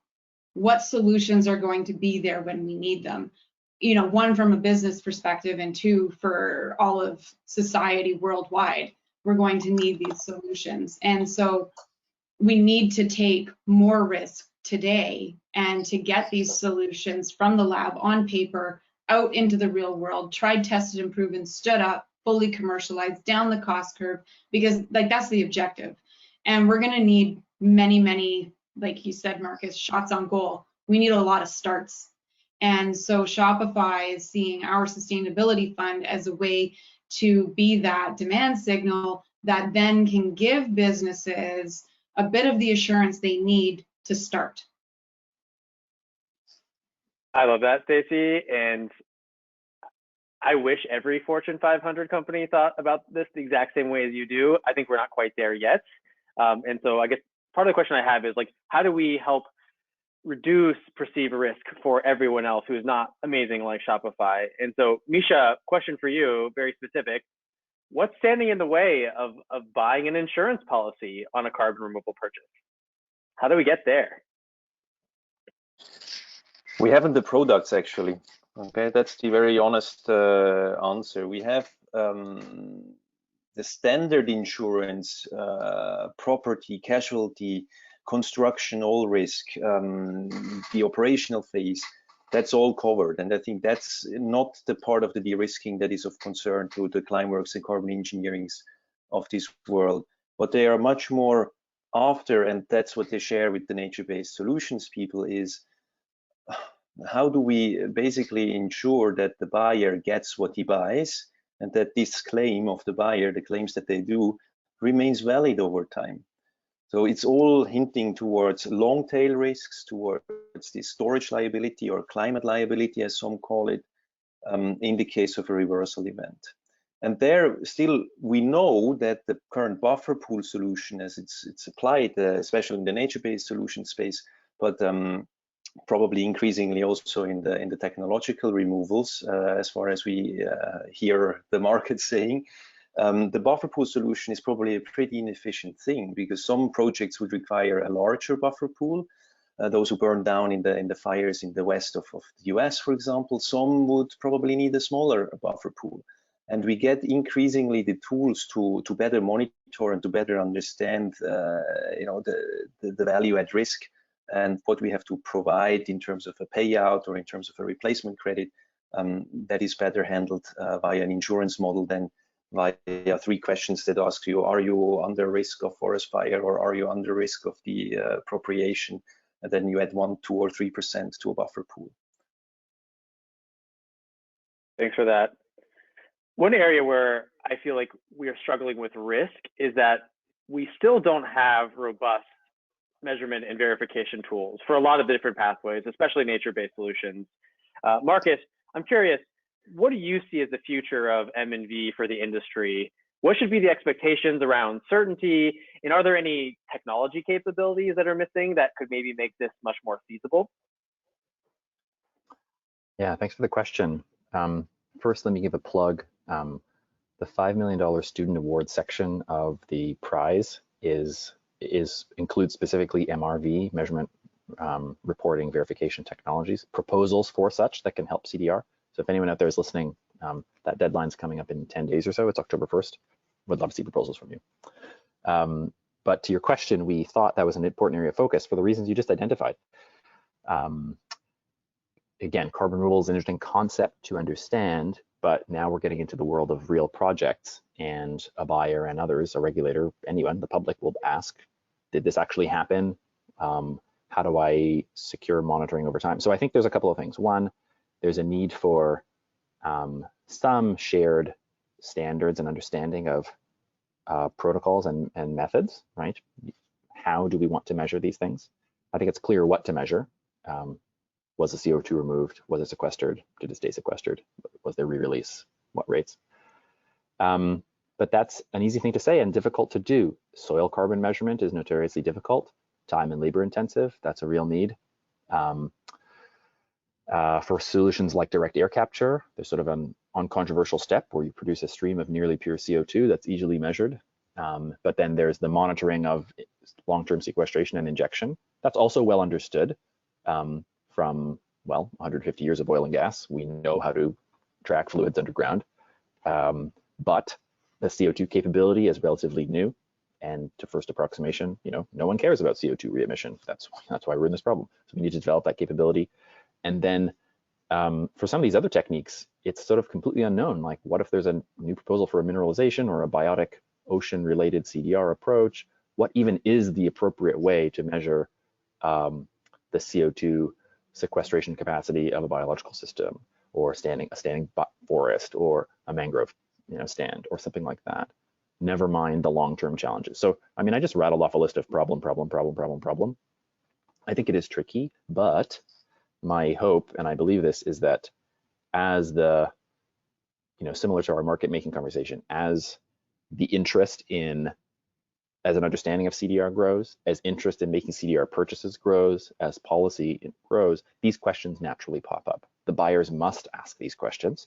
[SPEAKER 6] what solutions are going to be there when we need them? You know, one, from a business perspective, and two, for all of society worldwide, we're going to need these solutions. And so we need to take more risk today, and to get these solutions from the lab on paper out into the real world, tried, tested, and proven, stood up, fully commercialized, down the cost curve, because like that's the objective. And we're going to need many, many, like you said, Marcus, shots on goal. We need a lot of starts. And so Shopify is seeing our sustainability fund as a way to be that demand signal that then can give businesses a bit of the assurance they need to start.
[SPEAKER 4] I love that, Stacey. And I wish every Fortune 500 company thought about this the exact same way as you do. I think we're not quite there yet. And so I guess part of the question I have is, like, how do we help reduce perceived risk for everyone else who is not amazing like Shopify? And so, Misha, question for you, very specific. What's standing in the way of buying an insurance policy on a carbon removal purchase? How do we get there?
[SPEAKER 5] We haven't the products, actually. Okay, that's the very honest answer. We have the standard insurance, property, casualty, construction, all risk, the operational phase, that's all covered. And I think that's not the part of the de-risking that is of concern to the Climeworks and carbon engineerings of this world. What they are much more after, and that's what they share with the nature-based solutions people, is how do we basically ensure that the buyer gets what he buys, and that this claim of the buyer, the claims that they do, remains valid over time. So it's all hinting towards long tail risks, towards the storage liability or climate liability, as some call it, in the case of a reversal event. And there still we know that the current buffer pool solution, as it's applied, especially in the nature-based solution space, but probably increasingly also in the technological removals, as far as we hear the market saying, the buffer pool solution is probably a pretty inefficient thing, because some projects would require a larger buffer pool. Those who burn down in the fires in the west of the US, for example, some would probably need a smaller buffer pool. And we get increasingly the tools to better monitor and to better understand, the value at risk and what we have to provide in terms of a payout or in terms of a replacement credit. That is better handled via an insurance model than via 3 questions that ask you, are you under risk of forest fire, or are you under risk of the appropriation? And then you add 1%, 2%, or 3% to a buffer pool.
[SPEAKER 4] Thanks for that. One area where I feel like we are struggling with risk is that we still don't have robust measurement and verification tools for a lot of the different pathways, especially nature-based solutions. Marcus, I'm curious, what do you see as the future of M&V for the industry? What should be the expectations around certainty? And are there any technology capabilities that are missing that could maybe make this much more feasible?
[SPEAKER 7] Yeah, thanks for the question. First, let me give a plug. The $5 million student award section of the prize includes specifically MRV, measurement, reporting, verification technologies, proposals for such that can help CDR. So if anyone out there is listening, that deadline's coming up in 10 days or so. It's October 1st. Would love to see proposals from you. But to your question, we thought that was an important area of focus for the reasons you just identified. Again, carbon removal is an interesting concept to understand, but now we're getting into the world of real projects, and a buyer and others, a regulator, anyone, the public will ask, did this actually happen? How do I secure monitoring over time? So I think there's a couple of things. One, there's a need for some shared standards and understanding of protocols and methods, right? How do we want to measure these things? I think it's clear what to measure. Was the CO2 removed? Was it sequestered? Did it stay sequestered? Was there re-release? What rates? But that's an easy thing to say and difficult to do. Soil carbon measurement is notoriously difficult, time and labor intensive. That's a real need. For solutions like direct air capture, there's sort of an uncontroversial step where you produce a stream of nearly pure CO2 that's easily measured. But then there's the monitoring of long-term sequestration and injection. That's also well understood from, well, 150 years of oil and gas. We know how to track fluids underground. But the CO2 capability is relatively new. And to first approximation, no one cares about CO2 re-emission. That's why we're in this problem. So we need to develop that capability. And then for some of these other techniques, it's sort of completely unknown. Like, what if there's a new proposal for a mineralization or a biotic ocean-related CDR approach? What even is the appropriate way to measure the CO2 sequestration capacity of a biological system, or a standing forest, or a mangrove stand, or something like that? Never mind the long-term challenges. So, I mean, I just rattled off a list of problem. I think it is tricky, but my hope, and I believe this, is that as the, similar to our market making conversation, as the interest as an understanding of CDR grows, as interest in making CDR purchases grows, as policy grows, these questions naturally pop up. The buyers must ask these questions,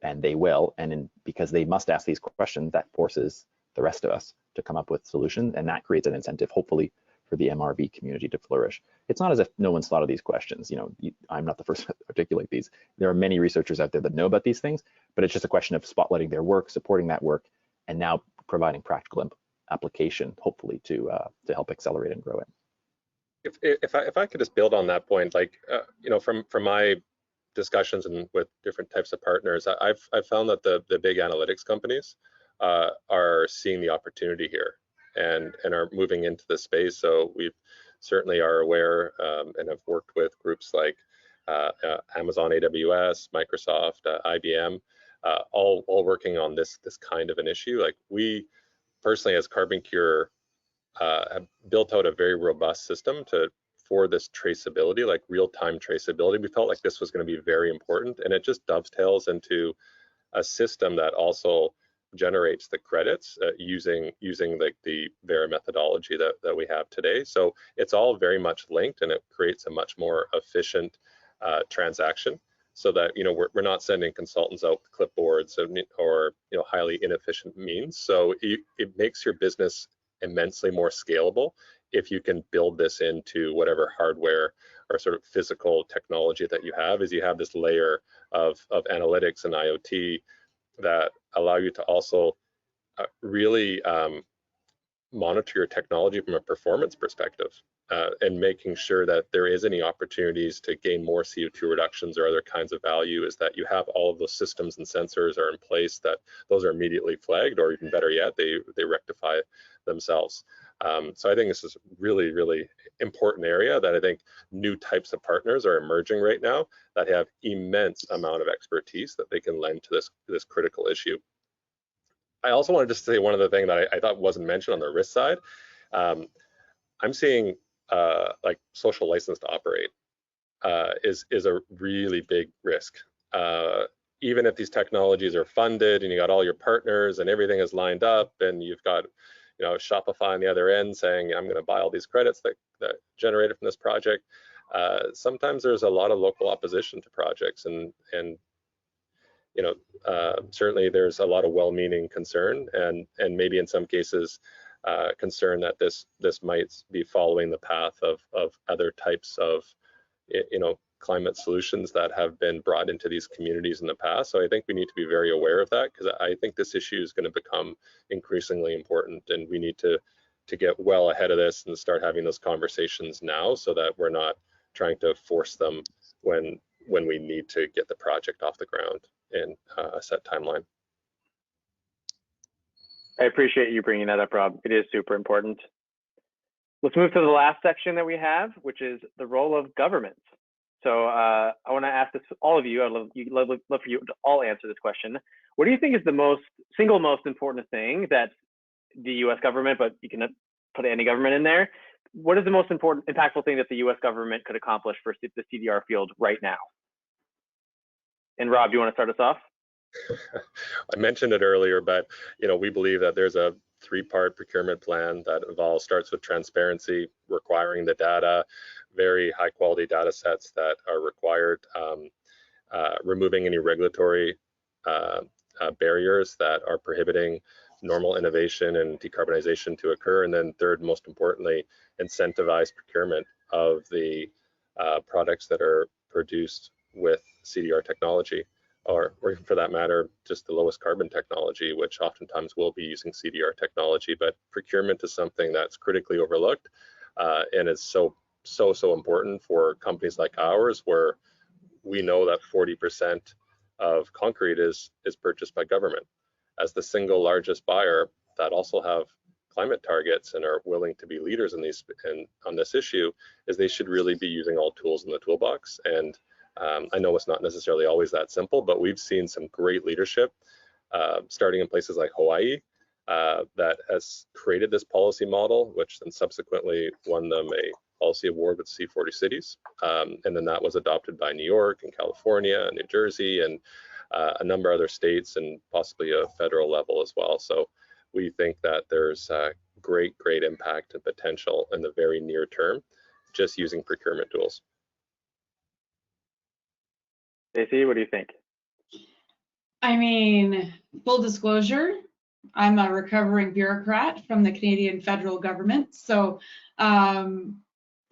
[SPEAKER 7] and they will, and because they must ask these questions, that forces the rest of us to come up with solutions, and that creates an incentive, hopefully, for the MRV community to flourish. It's not as if no one's thought of these questions. I'm not the first to articulate these. There are many researchers out there that know about these things, but it's just a question of spotlighting their work, supporting that work, and now providing practical application, hopefully, to help accelerate and grow it.
[SPEAKER 3] If I could just build on that point, like from my discussions and with different types of partners, I've found that the big analytics companies are seeing the opportunity here and are moving into the space. So we certainly are aware and have worked with groups like Amazon, AWS, Microsoft, IBM, all working on this kind of an issue. Like, we personally, as CarbonCure, have built out a very robust system for this traceability, like real-time traceability. We felt like this was going to be very important, and it just dovetails into a system that also generates the credits using the Vera methodology that we have today. So it's all very much linked, and it creates a much more efficient transaction, so that we're not sending consultants out with clipboards or highly inefficient means. So it makes your business immensely more scalable if you can build this into whatever hardware or sort of physical technology that you have. Is you have this layer of analytics and IoT that allow you to also really monitor your technology from a performance perspective, and making sure that there is any opportunities to gain more CO2 reductions or other kinds of value, is that you have all of those systems and sensors are in place, that those are immediately flagged, or even better yet, they rectify themselves. So I think this is really, really important area that I think new types of partners are emerging right now that have immense amount of expertise that they can lend to this critical issue. I also wanted to say one other thing that I thought wasn't mentioned on the risk side. I'm seeing like social license to operate is a really big risk. Even if these technologies are funded and you got all your partners and everything is lined up, and you've got Shopify on the other end saying, I'm going to buy all these credits that generated from this project. Sometimes there's a lot of local opposition to projects, and certainly there's a lot of well-meaning concern, and maybe in some cases concern that this might be following the path of other types of climate solutions that have been brought into these communities in the past. So I think we need to be very aware of that, because I think this issue is going to become increasingly important, and we need to get well ahead of this and start having those conversations now, so that we're not trying to force them when we need to get the project off the ground in a set timeline.
[SPEAKER 4] I appreciate you bringing that up, Rob. It is super important. Let's move to the last section that we have, which is the role of governments. So I want to ask this to all of you. I'd love for you to all answer this question. What do you think is the single most important thing that the U.S. government, but you can put any government in there, what is the most important, impactful thing that the U.S. government could accomplish for the CDR field right now? And Rob, do you want to start us off?
[SPEAKER 3] I mentioned it earlier, but we believe that there's a 3-part procurement plan that starts with transparency, requiring the data, very high quality data sets that are required, removing any regulatory barriers that are prohibiting normal innovation and decarbonization to occur, and then third, most importantly, incentivize procurement of the products that are produced with CDR technology, or even for that matter, just the lowest carbon technology, which oftentimes will be using CDR technology. But procurement is something that's critically overlooked, and it's so important for companies like ours, where we know that 40% of concrete is purchased by government. As the single largest buyer that also have climate targets and are willing to be leaders in on this issue, is they should really be using all tools in the toolbox. And I know it's not necessarily always that simple, but we've seen some great leadership starting in places like Hawaii that has created this policy model, which then subsequently won them a policy award with C40 cities. And then that was adopted by New York and California and New Jersey and a number of other states, and possibly a federal level as well. So we think that there's great impact and potential in the very near term, just using procurement tools.
[SPEAKER 4] Stacey, what do you think?
[SPEAKER 6] I mean, full disclosure, I'm a recovering bureaucrat from the Canadian federal government. So from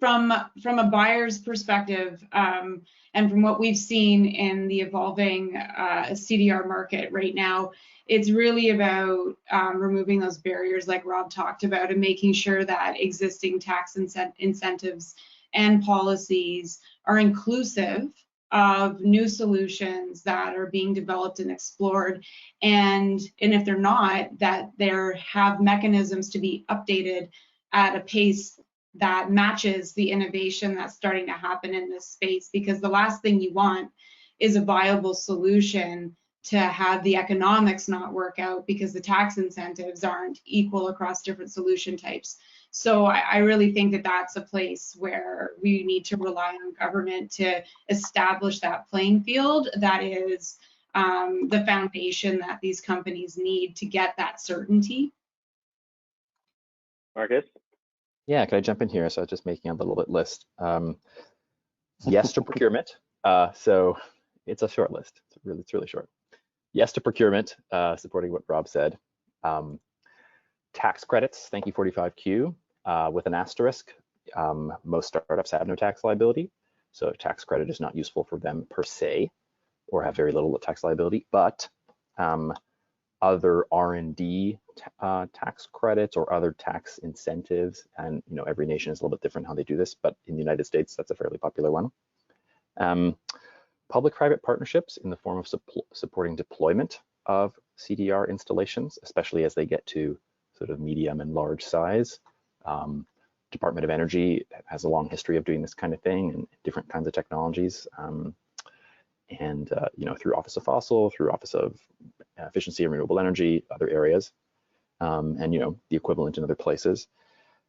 [SPEAKER 6] a buyer's perspective, and from what we've seen in the evolving CDR market right now, it's really about removing those barriers like Rob talked about, and making sure that existing tax incentives and policies are inclusive of new solutions that are being developed and explored, and if they're not, that there have mechanisms to be updated at a pace that matches the innovation that's starting to happen in this space. Because the last thing you want is a viable solution to have the economics not work out because the tax incentives aren't equal across different solution types. So I really think that that's a place where we need to rely on government to establish that playing field that is the foundation that these companies need to get that certainty.
[SPEAKER 4] Marcus?
[SPEAKER 7] Yeah, can I jump in here? So I was just making a little bit list. Yes to procurement. So it's a short list. It's really short. Yes to procurement, supporting what Rob said. Tax credits, thank you 45Q, with an asterisk. Most startups have no tax liability, so tax credit is not useful for them per se, or have very little tax liability, but other R&D tax credits or other tax incentives, and every nation is a little bit different how they do this, but in the United States, that's a fairly popular one. Public-private partnerships in the form of supporting deployment of CDR installations, especially as they get to sort of medium and large size. Department of Energy has a long history of doing this kind of thing and different kinds of technologies. Through Office of Fossil, through Office of Efficiency and Renewable Energy, other areas, and the equivalent in other places.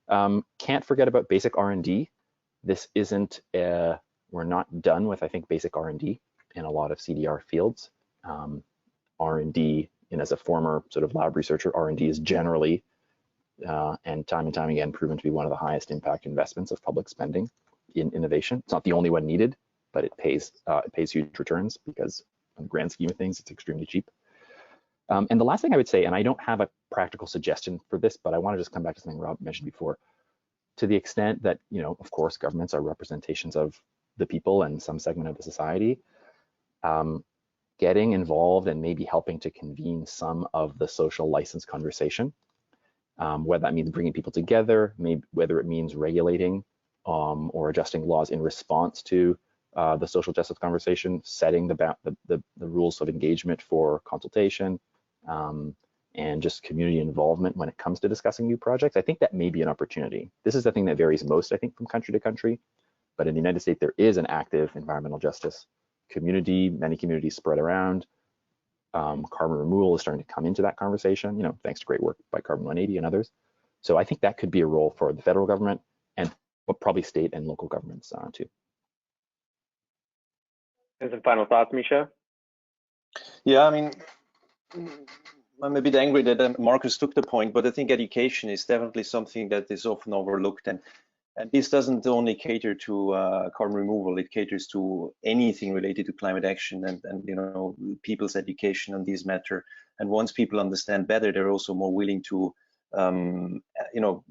[SPEAKER 7] Can't forget about basic R&D. This isn't, we're not done with, I think, basic R&D in a lot of CDR fields. R&D, and as a former sort of lab researcher, R&D is generally, and time again, proven to be one of the highest impact investments of public spending in innovation. It's not the only one needed, but it pays huge returns because in the grand scheme of things, it's extremely cheap. And the last thing I would say, and I don't have a practical suggestion for this, but I want to just come back to something Rob mentioned before. To the extent that, of course, governments are representations of the people and some segment of the society, getting involved and maybe helping to convene some of the social license conversation, whether that means bringing people together, maybe whether it means regulating or adjusting laws in response to the social justice conversation, setting the rules of engagement for consultation, and just community involvement when it comes to discussing new projects. I think that may be an opportunity. This is the thing that varies most, I think, from country to country. But in the United States, there is an active environmental justice community, many communities spread around. Carbon removal is starting to come into that conversation, thanks to great work by Carbon 180 and others. So I think that could be a role for the federal government and probably state and local governments too.
[SPEAKER 4] And some final thoughts, Misha?
[SPEAKER 5] Yeah, I mean, I'm a bit angry that Marcus took the point, but I think education is definitely something that is often overlooked. And this doesn't only cater to carbon removal, it caters to anything related to climate action and people's education on this matter. And once people understand better, they're also more willing to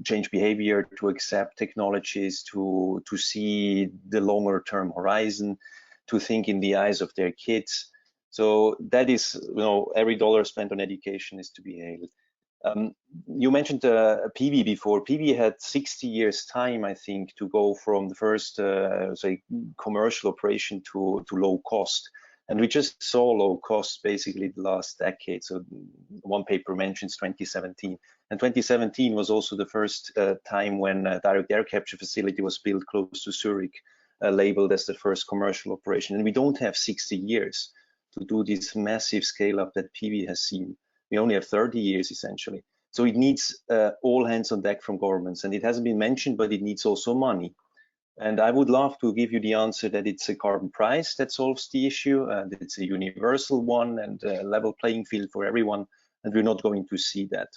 [SPEAKER 5] change behavior, to accept technologies, to see the longer term horizon, to think in the eyes of their kids. So that is, every dollar spent on education is to be hailed. You mentioned PV before. PV had 60 years time, I think, to go from the first, say, commercial operation to low cost. And we just saw low cost basically the last decade. So one paper mentions 2017. And 2017 was also the first time when a direct air capture facility was built close to Zurich, labeled as the first commercial operation. And we don't have 60 years to do this massive scale up that PV has seen. We only have 30 years essentially. So it needs all hands on deck from governments. And it hasn't been mentioned, but it needs also money. And I would love to give you the answer that it's a carbon price that solves the issue, and it's a universal one and a level playing field for everyone. And we're not going to see that.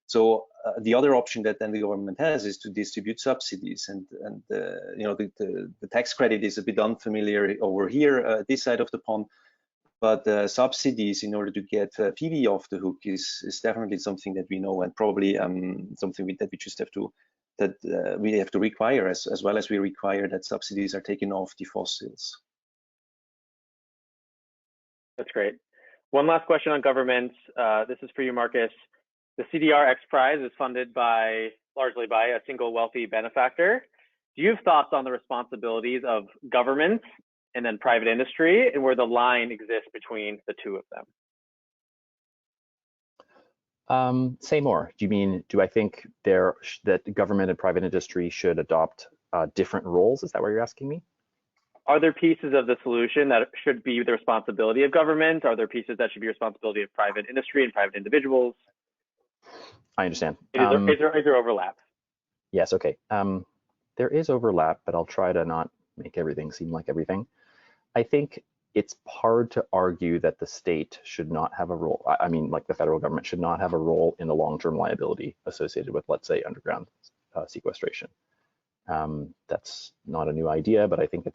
[SPEAKER 5] So the other option that then the government has is to distribute subsidies. And the tax credit is a bit unfamiliar over here, this side of the pond. But subsidies in order to get PV off the hook is definitely something that we know, and probably something that we just have to require as well as we require that subsidies are taken off the fossils.
[SPEAKER 4] That's great. One last question on governments. This is for you, Marcus. The CDR X Prize is funded largely by a single wealthy benefactor. Do you have thoughts on the responsibilities of governments and then private industry, and where the line exists between the two of them?
[SPEAKER 7] Say more. Do I think that government and private industry should adopt different roles? Is that what you're asking me?
[SPEAKER 4] Are there pieces of the solution that should be the responsibility of government? Are there pieces that should be responsibility of private industry and private individuals?
[SPEAKER 7] I understand.
[SPEAKER 4] Is there overlap?
[SPEAKER 7] Yes, okay. There is overlap, but I'll try to not make everything seem like everything. I think it's hard to argue that the state should not have a role. I mean, like the federal government should not have a role in the long-term liability associated with, let's say, underground sequestration. That's not a new idea, but I think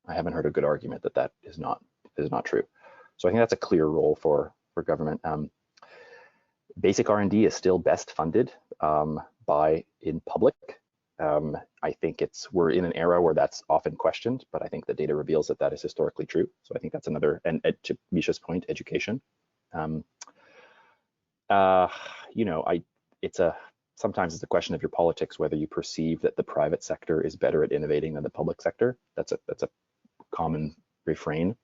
[SPEAKER 7] I haven't heard a good argument that that is not true. So I think that's a clear role for government. Basic R&D is still best funded in public. I think we're in an era where that's often questioned, but I think the data reveals that that is historically true. So I think that's another, and to Misha's point, education. You know, sometimes it's a question of your politics, whether you perceive that the private sector is better at innovating than the public sector. That's a common refrain.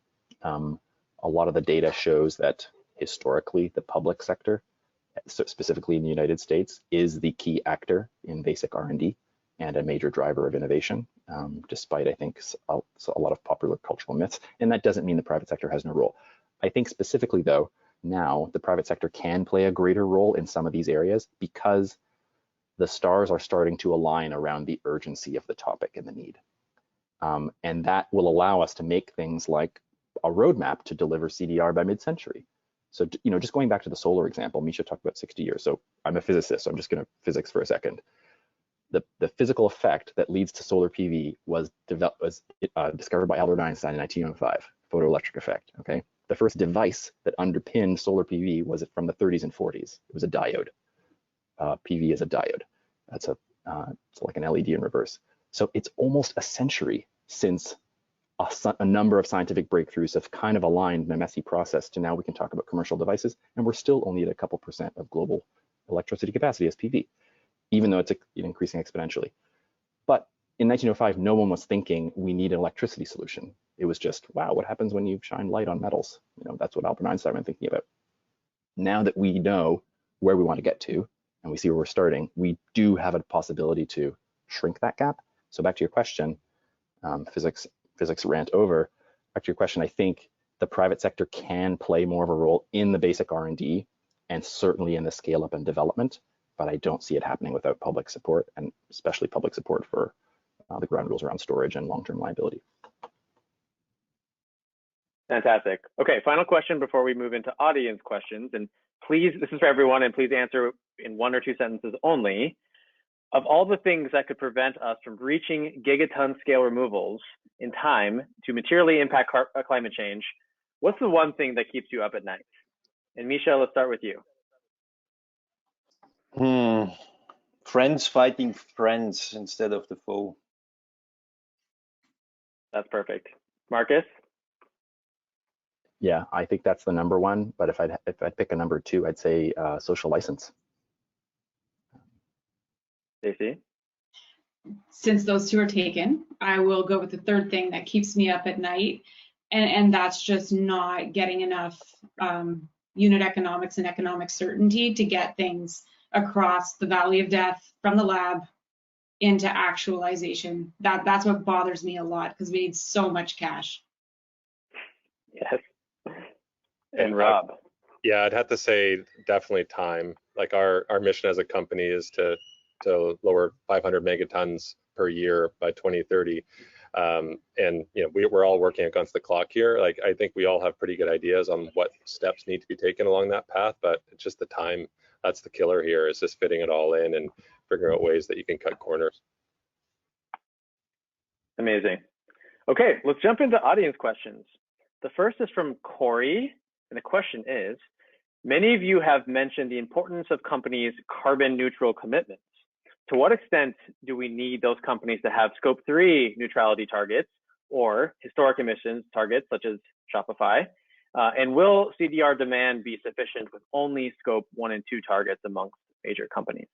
[SPEAKER 7] A lot of the data shows that historically the public sector, specifically in the United States, is the key actor in basic R&D and a major driver of innovation, despite, I think, a lot of popular cultural myths. And that doesn't mean the private sector has no role. I think specifically, though, now the private sector can play a greater role in some of these areas because the stars are starting to align around the urgency of the topic and the need. And that will allow us to make things like a roadmap to deliver CDR by mid-century. So, you know, just going back to the solar example, Misha talked about 60 years. So I'm a physicist, so I'm just going to physics for a second. The physical effect that leads to solar PV was discovered by Albert Einstein in 1905, photoelectric effect, okay? The first device that underpinned solar PV was from the 30s and 40s. It was a diode. PV is a diode. That's it's like an LED in reverse. So it's almost a century since a number of scientific breakthroughs have kind of aligned in a messy process to now we can talk about commercial devices, and we're still only at a couple % of global electricity capacity as PV, even though it's increasing exponentially. But in 1905, no one was thinking we need an electricity solution. It was just, wow, what happens when you shine light on metals? You know, that's what Albert Einstein was thinking about. Now that we know where we want to get to, and we see where we're starting, we do have a possibility to shrink that gap. So back to your question, physics rant over. Back to your question, I think the private sector can play more of a role in the basic R&D and certainly in the scale up and development, but I don't see it happening without public support, and especially public support for the ground rules around storage and long-term liability.
[SPEAKER 4] Fantastic. Okay, final question before we move into audience questions. And please, this is for everyone, and please answer in 1 or 2 sentences only. Of all the things that could prevent us from reaching gigaton scale removals in time to materially impact climate change, what's the one thing that keeps you up at night? And Misha, let's start with you.
[SPEAKER 5] Friends fighting friends instead of the foe.
[SPEAKER 4] That's perfect. Marcus?
[SPEAKER 7] Yeah, I think that's the number one, but if I'd pick a number 2, I'd say social license.
[SPEAKER 4] Stacey?
[SPEAKER 6] Since those 2 are taken, I will go with the third thing that keeps me up at night, and that's just not getting enough unit economics and economic certainty to get things across the valley of death from the lab into actualization. That's what bothers me a lot, because we need so much cash.
[SPEAKER 4] Yes. And Rob?
[SPEAKER 3] Yeah, I'd have to say definitely time. Like our mission as a company is to lower 500 megatons per year by 2030. And you know, we're all working against the clock here. Like I think we all have pretty good ideas on what steps need to be taken along that path, but it's just the time. That's the killer here, is just fitting it all in and figuring out ways that you can cut corners.
[SPEAKER 4] Amazing. Okay, let's jump into audience questions. The first is from Corey, and the question is, many of you have mentioned the importance of companies' carbon neutral commitments. To what extent do we need those companies to have scope 3 neutrality targets or historic emissions targets, such as Shopify? And will CDR demand be sufficient with only scope 1 and 2 targets amongst major companies?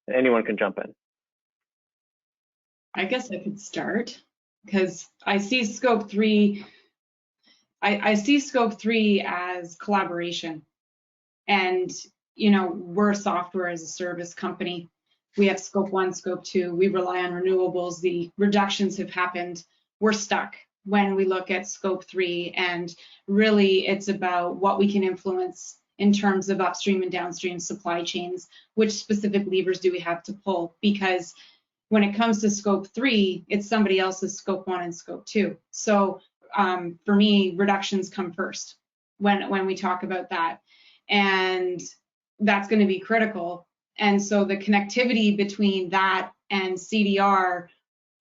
[SPEAKER 4] And anyone can jump in.
[SPEAKER 6] I guess I could start, because I see scope 3. I see scope 3 as collaboration. And, you know, we're a software as a service company. We have scope 1, scope 2. We rely on renewables. The reductions have happened. We're stuck when we look at scope 3. And really, it's about what we can influence in terms of upstream and downstream supply chains. Which specific levers do we have to pull? Because when it comes to scope 3, it's somebody else's scope 1 and scope 2. So for me, reductions come first when we talk about that. And that's going to be critical. And so the connectivity between that and CDR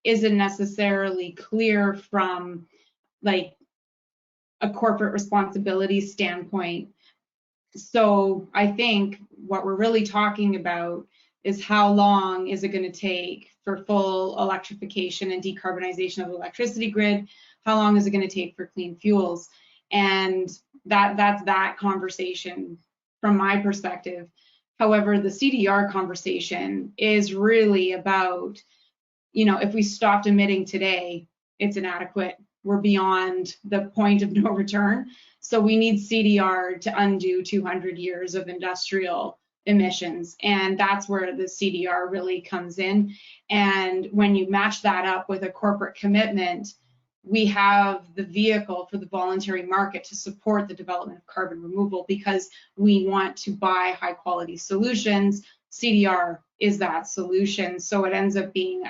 [SPEAKER 6] isn't necessarily clear from like a corporate responsibility standpoint. So I think what we're really talking about is how long is it going to take for full electrification and decarbonization of the electricity grid? How long is it going to take for clean fuels? And that's that conversation from my perspective. However, the CDR conversation is really about, you know, if we stopped emitting today, it's inadequate. We're beyond the point of no return. So we need CDR to undo 200 years of industrial emissions. And that's where the CDR really comes in. And when you match that up with a corporate commitment, we have the vehicle for the voluntary market to support the development of carbon removal because we want to buy high quality solutions. CDR is that solution. So it ends up being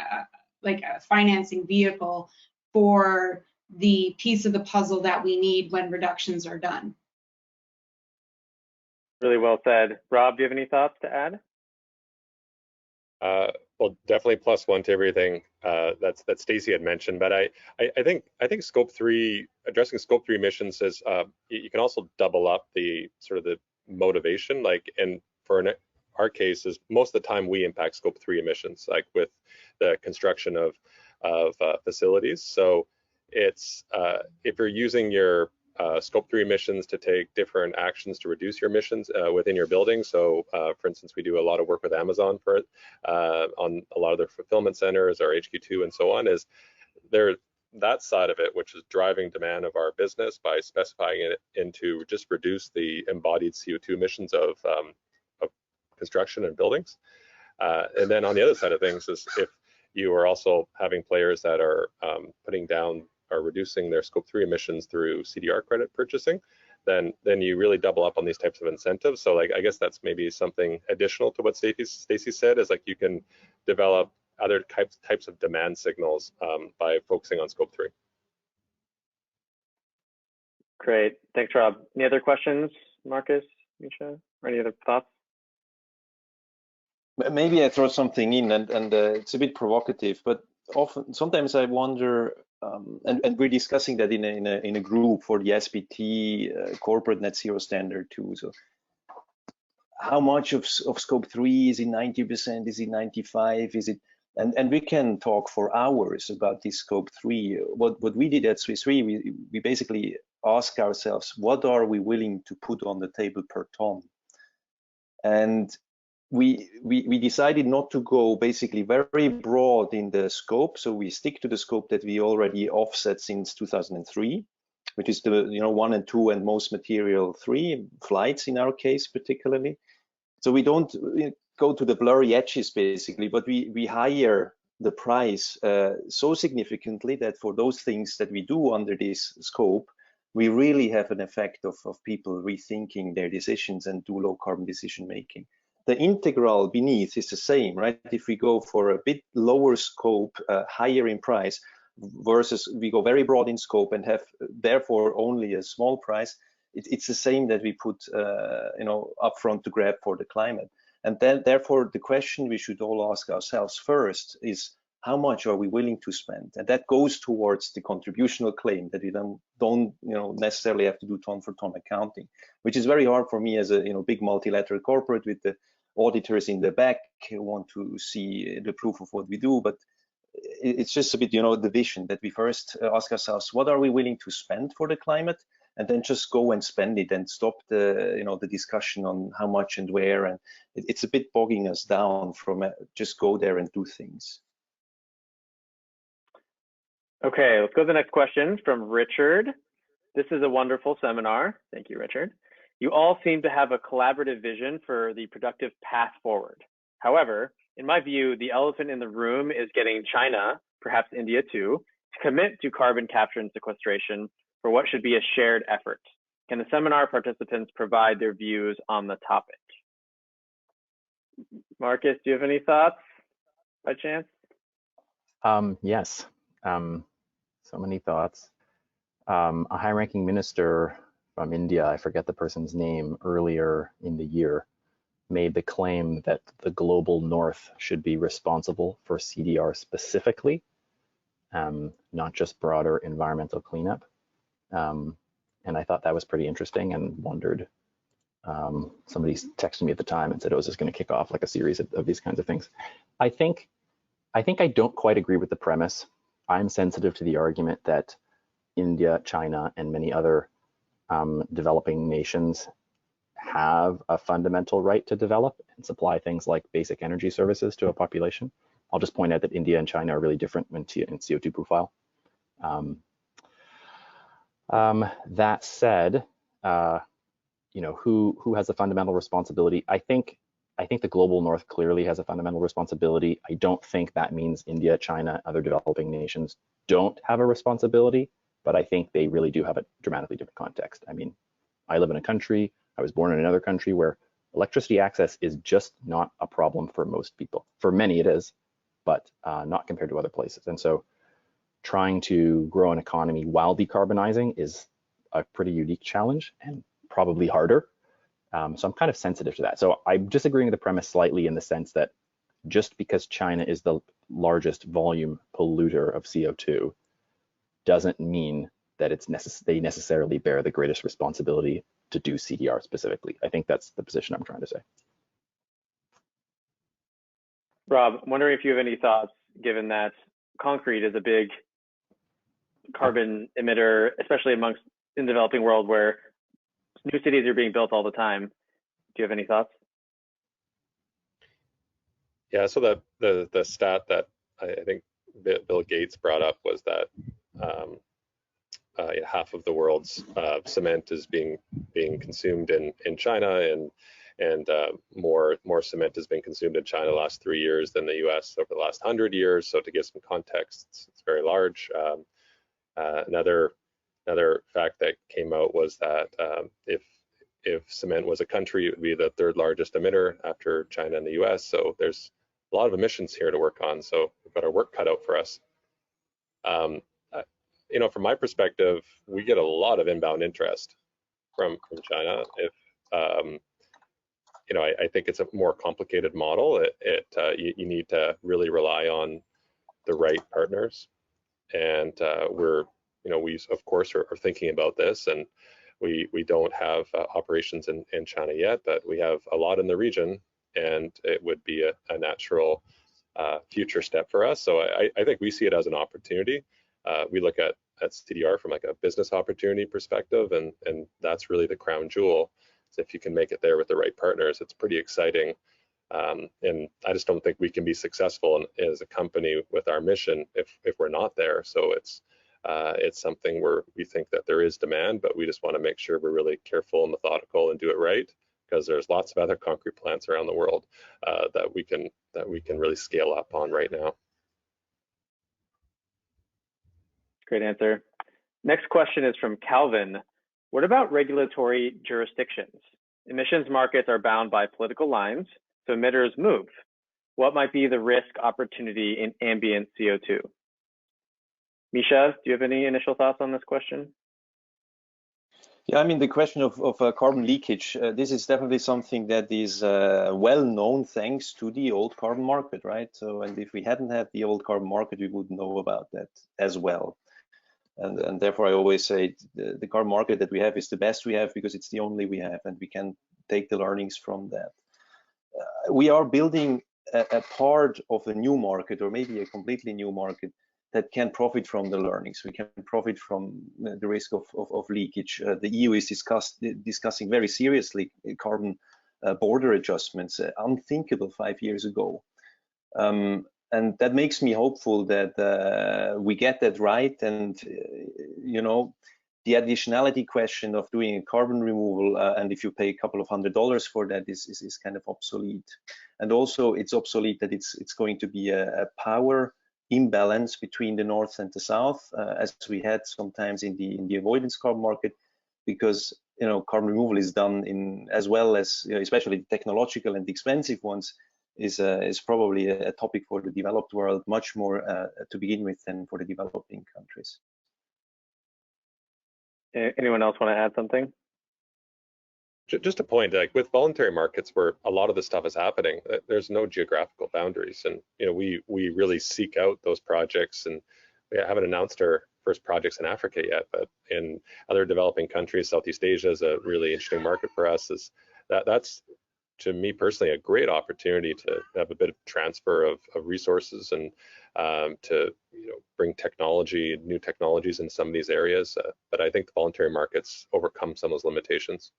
[SPEAKER 6] like a financing vehicle for the piece of the puzzle that we need when reductions are done.
[SPEAKER 4] Really well said. Rob, do you have any thoughts to add?
[SPEAKER 3] Well, definitely plus one to everything that Stacey had mentioned. But I think Scope 3, addressing Scope 3 emissions is you can also double up the sort of the motivation. Like, and for our case is most of the time we impact Scope 3 emissions, like with the construction of facilities. So it's if you're using your Scope 3 emissions to take different actions to reduce your emissions within your building. So for instance, we do a lot of work with Amazon for it on a lot of their fulfillment centers, our HQ2 and so on, is there that side of it, which is driving demand of our business by specifying it into just reduce the embodied CO2 emissions of construction and buildings. And then on the other side of things is if you are also having players that are putting down or reducing their Scope 3 emissions through CDR credit purchasing, then you really double up on these types of incentives. So like I guess that's maybe something additional to what Stacey said, is like you can develop other types of demand signals by focusing on Scope 3.
[SPEAKER 4] Great, thanks, Rob. Any other questions, Marcus, Misha, or any other thoughts?
[SPEAKER 5] Maybe I throw something in, and it's a bit provocative, but sometimes I wonder, and we're discussing that in a group for the SBT corporate net zero standard too. So how much of Scope 3 is it 90%? Is it 95? Is it? And we can talk for hours about this Scope 3. What we did at Swiss Re, we basically ask ourselves, what are we willing to put on the table per ton? And we decided not to go basically very broad in the scope, so we stick to the scope that we already offset since 2003, which is the 1 and 2 and most material 3 flights in our case particularly. So we don't go to the blurry edges basically, but we higher the price so significantly that for those things that we do under this scope, we really have an effect of people rethinking their decisions and do low carbon decision making. The integral beneath is the same, right? If we go for a bit lower scope, higher in price, versus we go very broad in scope and have therefore only a small price, it's the same that we put, upfront to grab for the climate. And then therefore the question we should all ask ourselves first is, how much are we willing to spend? And that goes towards the contributional claim that we don't necessarily have to do ton for ton accounting, which is very hard for me as a big multilateral corporate with the auditors in the back who want to see the proof of what we do. But it's just a bit, the vision that we first ask ourselves, what are we willing to spend for the climate? And then just go and spend it and stop the discussion on how much and where. And it's a bit bogging us down from just go there and do things.
[SPEAKER 4] Okay, let's go to the next question from Richard. This is a wonderful seminar. Thank you, Richard. You all seem to have a collaborative vision for the productive path forward. However, in my view, the elephant in the room is getting China, perhaps India too, to commit to carbon capture and sequestration for what should be a shared effort. Can the seminar participants provide their views on the topic? Marcus, do you have any thoughts by chance?
[SPEAKER 7] Yes. So many thoughts. A high-ranking minister from India, I forget the person's name, earlier in the year made the claim that the global north should be responsible for CDR specifically, not just broader environmental cleanup. And I thought that was pretty interesting and wondered, somebody texted me at the time and said, oh, is this going to kick off like a series of these kinds of things? I think I don't quite agree with the premise. I'm sensitive to the argument that India, China, and many other developing nations have a fundamental right to develop and supply things like basic energy services to a population. I'll just point out that India and China are really different in CO2 profile. That said, you know, who has a fundamental responsibility? I think the global north clearly has a fundamental responsibility. I don't think that means India, China, other developing nations don't have a responsibility, but I think they really do have a dramatically different context. I mean, I live in a country, I was born in another country where electricity access is just not a problem for most people. For many it is, but not compared to other places. And so trying to grow an economy while decarbonizing is a pretty unique challenge and probably harder. So I'm kind of sensitive to that. So I'm disagreeing with the premise slightly in the sense that just because China is the largest volume polluter of CO2 doesn't mean that they necessarily bear the greatest responsibility to do CDR specifically. I think that's the position I'm trying to say.
[SPEAKER 4] Rob, I'm wondering if you have any thoughts, given that concrete is a big carbon emitter, especially in the developing world where new cities are being built all the time. Do you have any thoughts?
[SPEAKER 3] Yeah, so the stat that I think Bill Gates brought up was that half of the world's cement is being consumed in China, and more cement has been consumed in China the last 3 years than the U.S. over the last 100 years. So to give some context, it's very large. Another fact that came out was that if cement was a country, it would be the third largest emitter after China and the U.S. So there's a lot of emissions here to work on. So we've got our work cut out for us. You know, from my perspective, we get a lot of inbound interest from China. If you know, I think it's a more complicated model. You need to really rely on the right partners, and we of course are thinking about this, and we don't have operations in China yet, but we have a lot in the region, and it would be a natural future step for us. So I think we see it as an opportunity. We look at CDR from like a business opportunity perspective, and that's really the crown jewel. So if you can make it there with the right partners, it's pretty exciting. And I just don't think we can be successful as a company with our mission if we're not there. So it's something where we think that there is demand, but we just want to make sure we're really careful and methodical and do it right, because there's lots of other concrete plants around the world that we can really scale up on right now.
[SPEAKER 4] Great answer. Next question is from Calvin. What about regulatory jurisdictions? Emissions markets are bound by political lines, so emitters move. What might be the risk opportunity in ambient CO2? Misha, do you have any initial thoughts on this question?
[SPEAKER 5] Yeah, I mean, the question of carbon leakage, this is definitely something that is well known thanks to the old carbon market, right? So, and if we hadn't had the old carbon market, we would know about that as well. And therefore, I always say the carbon market that we have is the best we have because it's the only we have, and we can take the learnings from that. We are building a part of a new market, or maybe a completely new market, that can profit from the learnings. We can profit from the risk of leakage. The EU is discussing very seriously carbon border adjustments, unthinkable 5 years ago. And that makes me hopeful that we get that right. And, you know, the additionality question of doing a carbon removal, and if you pay a couple of $100 for that is kind of obsolete. And also it's obsolete that it's going to be a power imbalance between the north and the south, as we had sometimes in the avoidance carbon market, because, you know, carbon removal is done in, as well as, you know, especially the technological and the expensive ones, is probably a topic for the developed world, much more to begin with than for the developing countries.
[SPEAKER 4] Anyone else want to add something?
[SPEAKER 3] Just a point, like with voluntary markets where a lot of this stuff is happening, there's no geographical boundaries. And, we really seek out those projects, and we haven't announced our first projects in Africa yet, but in other developing countries, Southeast Asia is a really interesting market for us. That's, to me personally, a great opportunity to have a bit of transfer of resources and to bring technology, new technologies in some of these areas. But I think the voluntary markets overcome some of those limitations.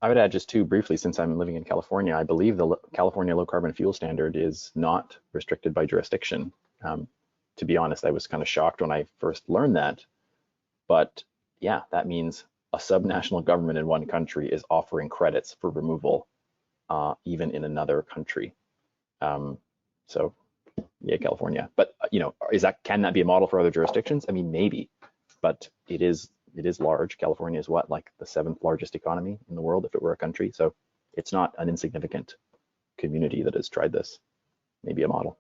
[SPEAKER 7] I would add just two briefly, since I'm living in California, I believe the California low carbon fuel standard is not restricted by jurisdiction. To be honest, I was kind of shocked when I first learned that. But yeah, that means a subnational government in one country is offering credits for removal, even in another country. So yeah, California. But can that be a model for other jurisdictions? I mean, maybe, but it is large. California is what, like the 7th largest economy in the world if it were a country. So it's not an insignificant community that has tried this. Maybe a model.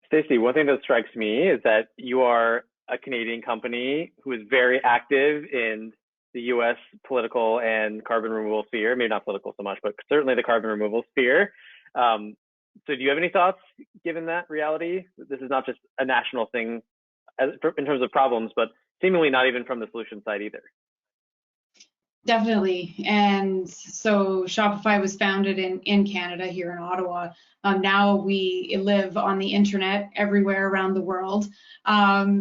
[SPEAKER 4] Stacey, one thing that strikes me is that you are a Canadian company who is very active in the US political and carbon removal sphere, maybe not political so much, but certainly the carbon removal sphere. So do you have any thoughts given that reality? This is not just a national thing in terms of problems, but seemingly not even from the solution side either.
[SPEAKER 6] Definitely. And so Shopify was founded in Canada, here in Ottawa. Now we live on the internet everywhere around the world.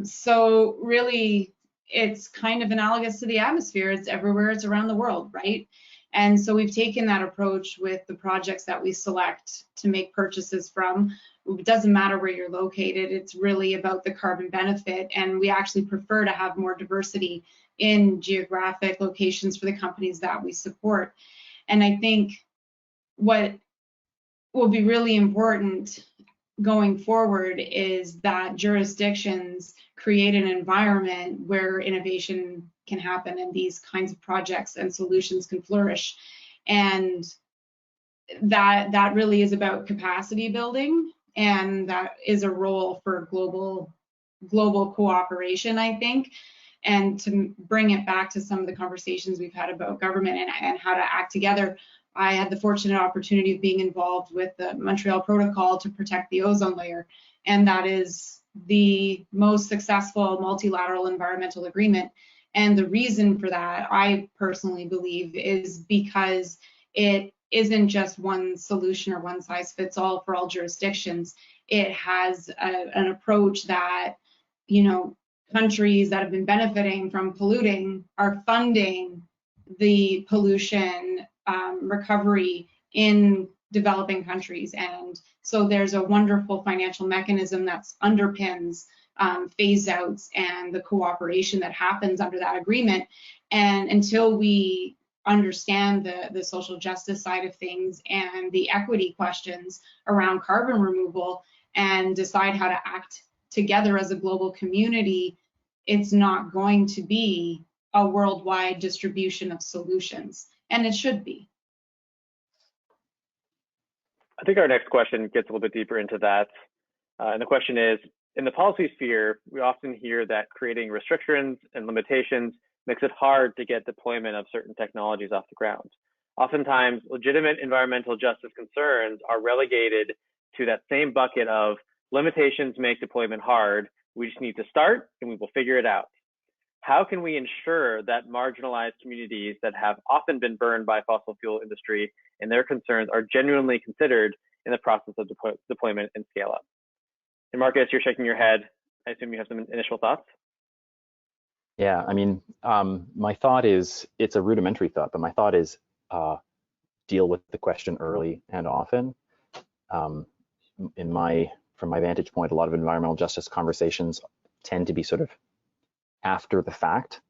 [SPEAKER 6] So really, it's kind of analogous to the atmosphere. It's everywhere, it's around the world, right? And so we've taken that approach with the projects that we select to make purchases from. It doesn't matter where you're located, it's really about the carbon benefit. And we actually prefer to have more diversity in geographic locations for the companies that we support. And I think what will be really important going forward is that jurisdictions create an environment where innovation can happen and these kinds of projects and solutions can flourish. And that really is about capacity building, and that is a role for global cooperation, I think. And to bring it back to some of the conversations we've had about government and how to act together, I had the fortunate opportunity of being involved with the Montreal Protocol to protect the ozone layer. And that is the most successful multilateral environmental agreement. And the reason for that, I personally believe, is because it isn't just one solution or one size fits all for all jurisdictions. It has an approach that, countries that have been benefiting from polluting are funding the pollution recovery in developing countries. And so there's a wonderful financial mechanism that underpins phase outs and the cooperation that happens under that agreement. And until we understand the social justice side of things and the equity questions around carbon removal and decide how to act together as a global community, it's not going to be a worldwide distribution of solutions, and it should be.
[SPEAKER 4] I think our next question gets a little bit deeper into that. And the question is, in the policy sphere, we often hear that creating restrictions and limitations makes it hard to get deployment of certain technologies off the ground. Oftentimes, legitimate environmental justice concerns are relegated to that same bucket of limitations make deployment hard. We just need to start and we will figure it out. How can we ensure that marginalized communities that have often been burned by fossil fuel industry and their concerns are genuinely considered in the process of deployment and scale up? And Marcus, you're shaking your head. I assume you have some initial thoughts?
[SPEAKER 7] Yeah, I mean, my thought is, it's a rudimentary thought, but my thought is deal with the question early and often. From my vantage point, a lot of environmental justice conversations tend to be sort of after the fact.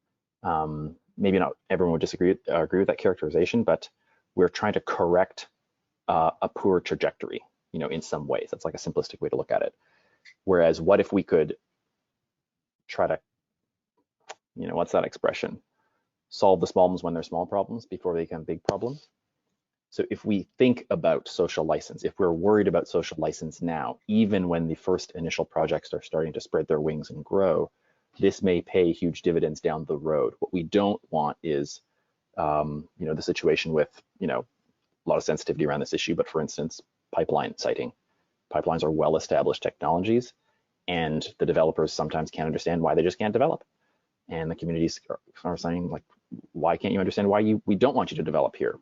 [SPEAKER 7] Maybe not everyone would agree with that characterization, but we're trying to correct a poor trajectory, in some ways. That's like a simplistic way to look at it. Whereas what if we could try to, what's that expression? Solve the problems when they're small problems before they become big problems. So if we think about social license, if we're worried about social license now, even when the first initial projects are starting to spread their wings and grow, this may pay huge dividends down the road. What we don't want is, the situation with, a lot of sensitivity around this issue, but for instance, pipeline siting. Pipelines are well-established technologies, and the developers sometimes can't understand why they just can't develop. And the communities are saying, like, why can't you understand why we don't want you to develop here?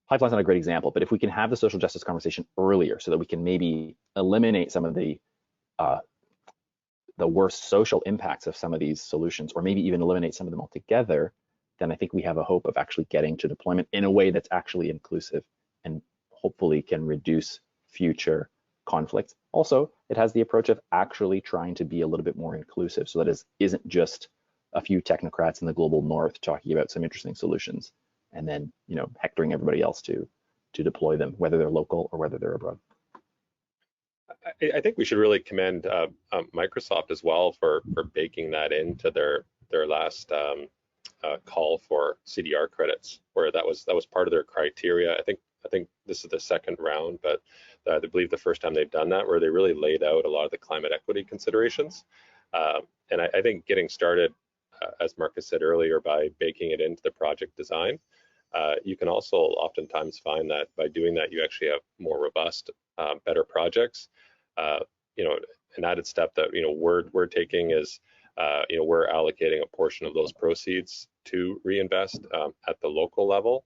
[SPEAKER 7] Pipeline's not a great example, but if we can have the social justice conversation earlier so that we can maybe eliminate some of the worst social impacts of some of these solutions, or maybe even eliminate some of them altogether, then I think we have a hope of actually getting to deployment in a way that's actually inclusive and hopefully can reduce future conflicts. Also, it has the approach of actually trying to be a little bit more inclusive, so that it isn't just a few technocrats in the global north talking about some interesting solutions and then, hectoring everybody else to deploy them, whether they're local or whether they're abroad.
[SPEAKER 3] I think we should really commend Microsoft as well for baking that into their last call for CDR credits, where that was part of their criteria. I think this is the second round, but I believe the first time they've done that, where they really laid out a lot of the climate equity considerations. And I think getting started, as Marcus said earlier, by baking it into the project design, you can also oftentimes find that by doing that, you actually have more robust, better projects. An added step that we're taking is we're allocating a portion of those proceeds to reinvest at the local level,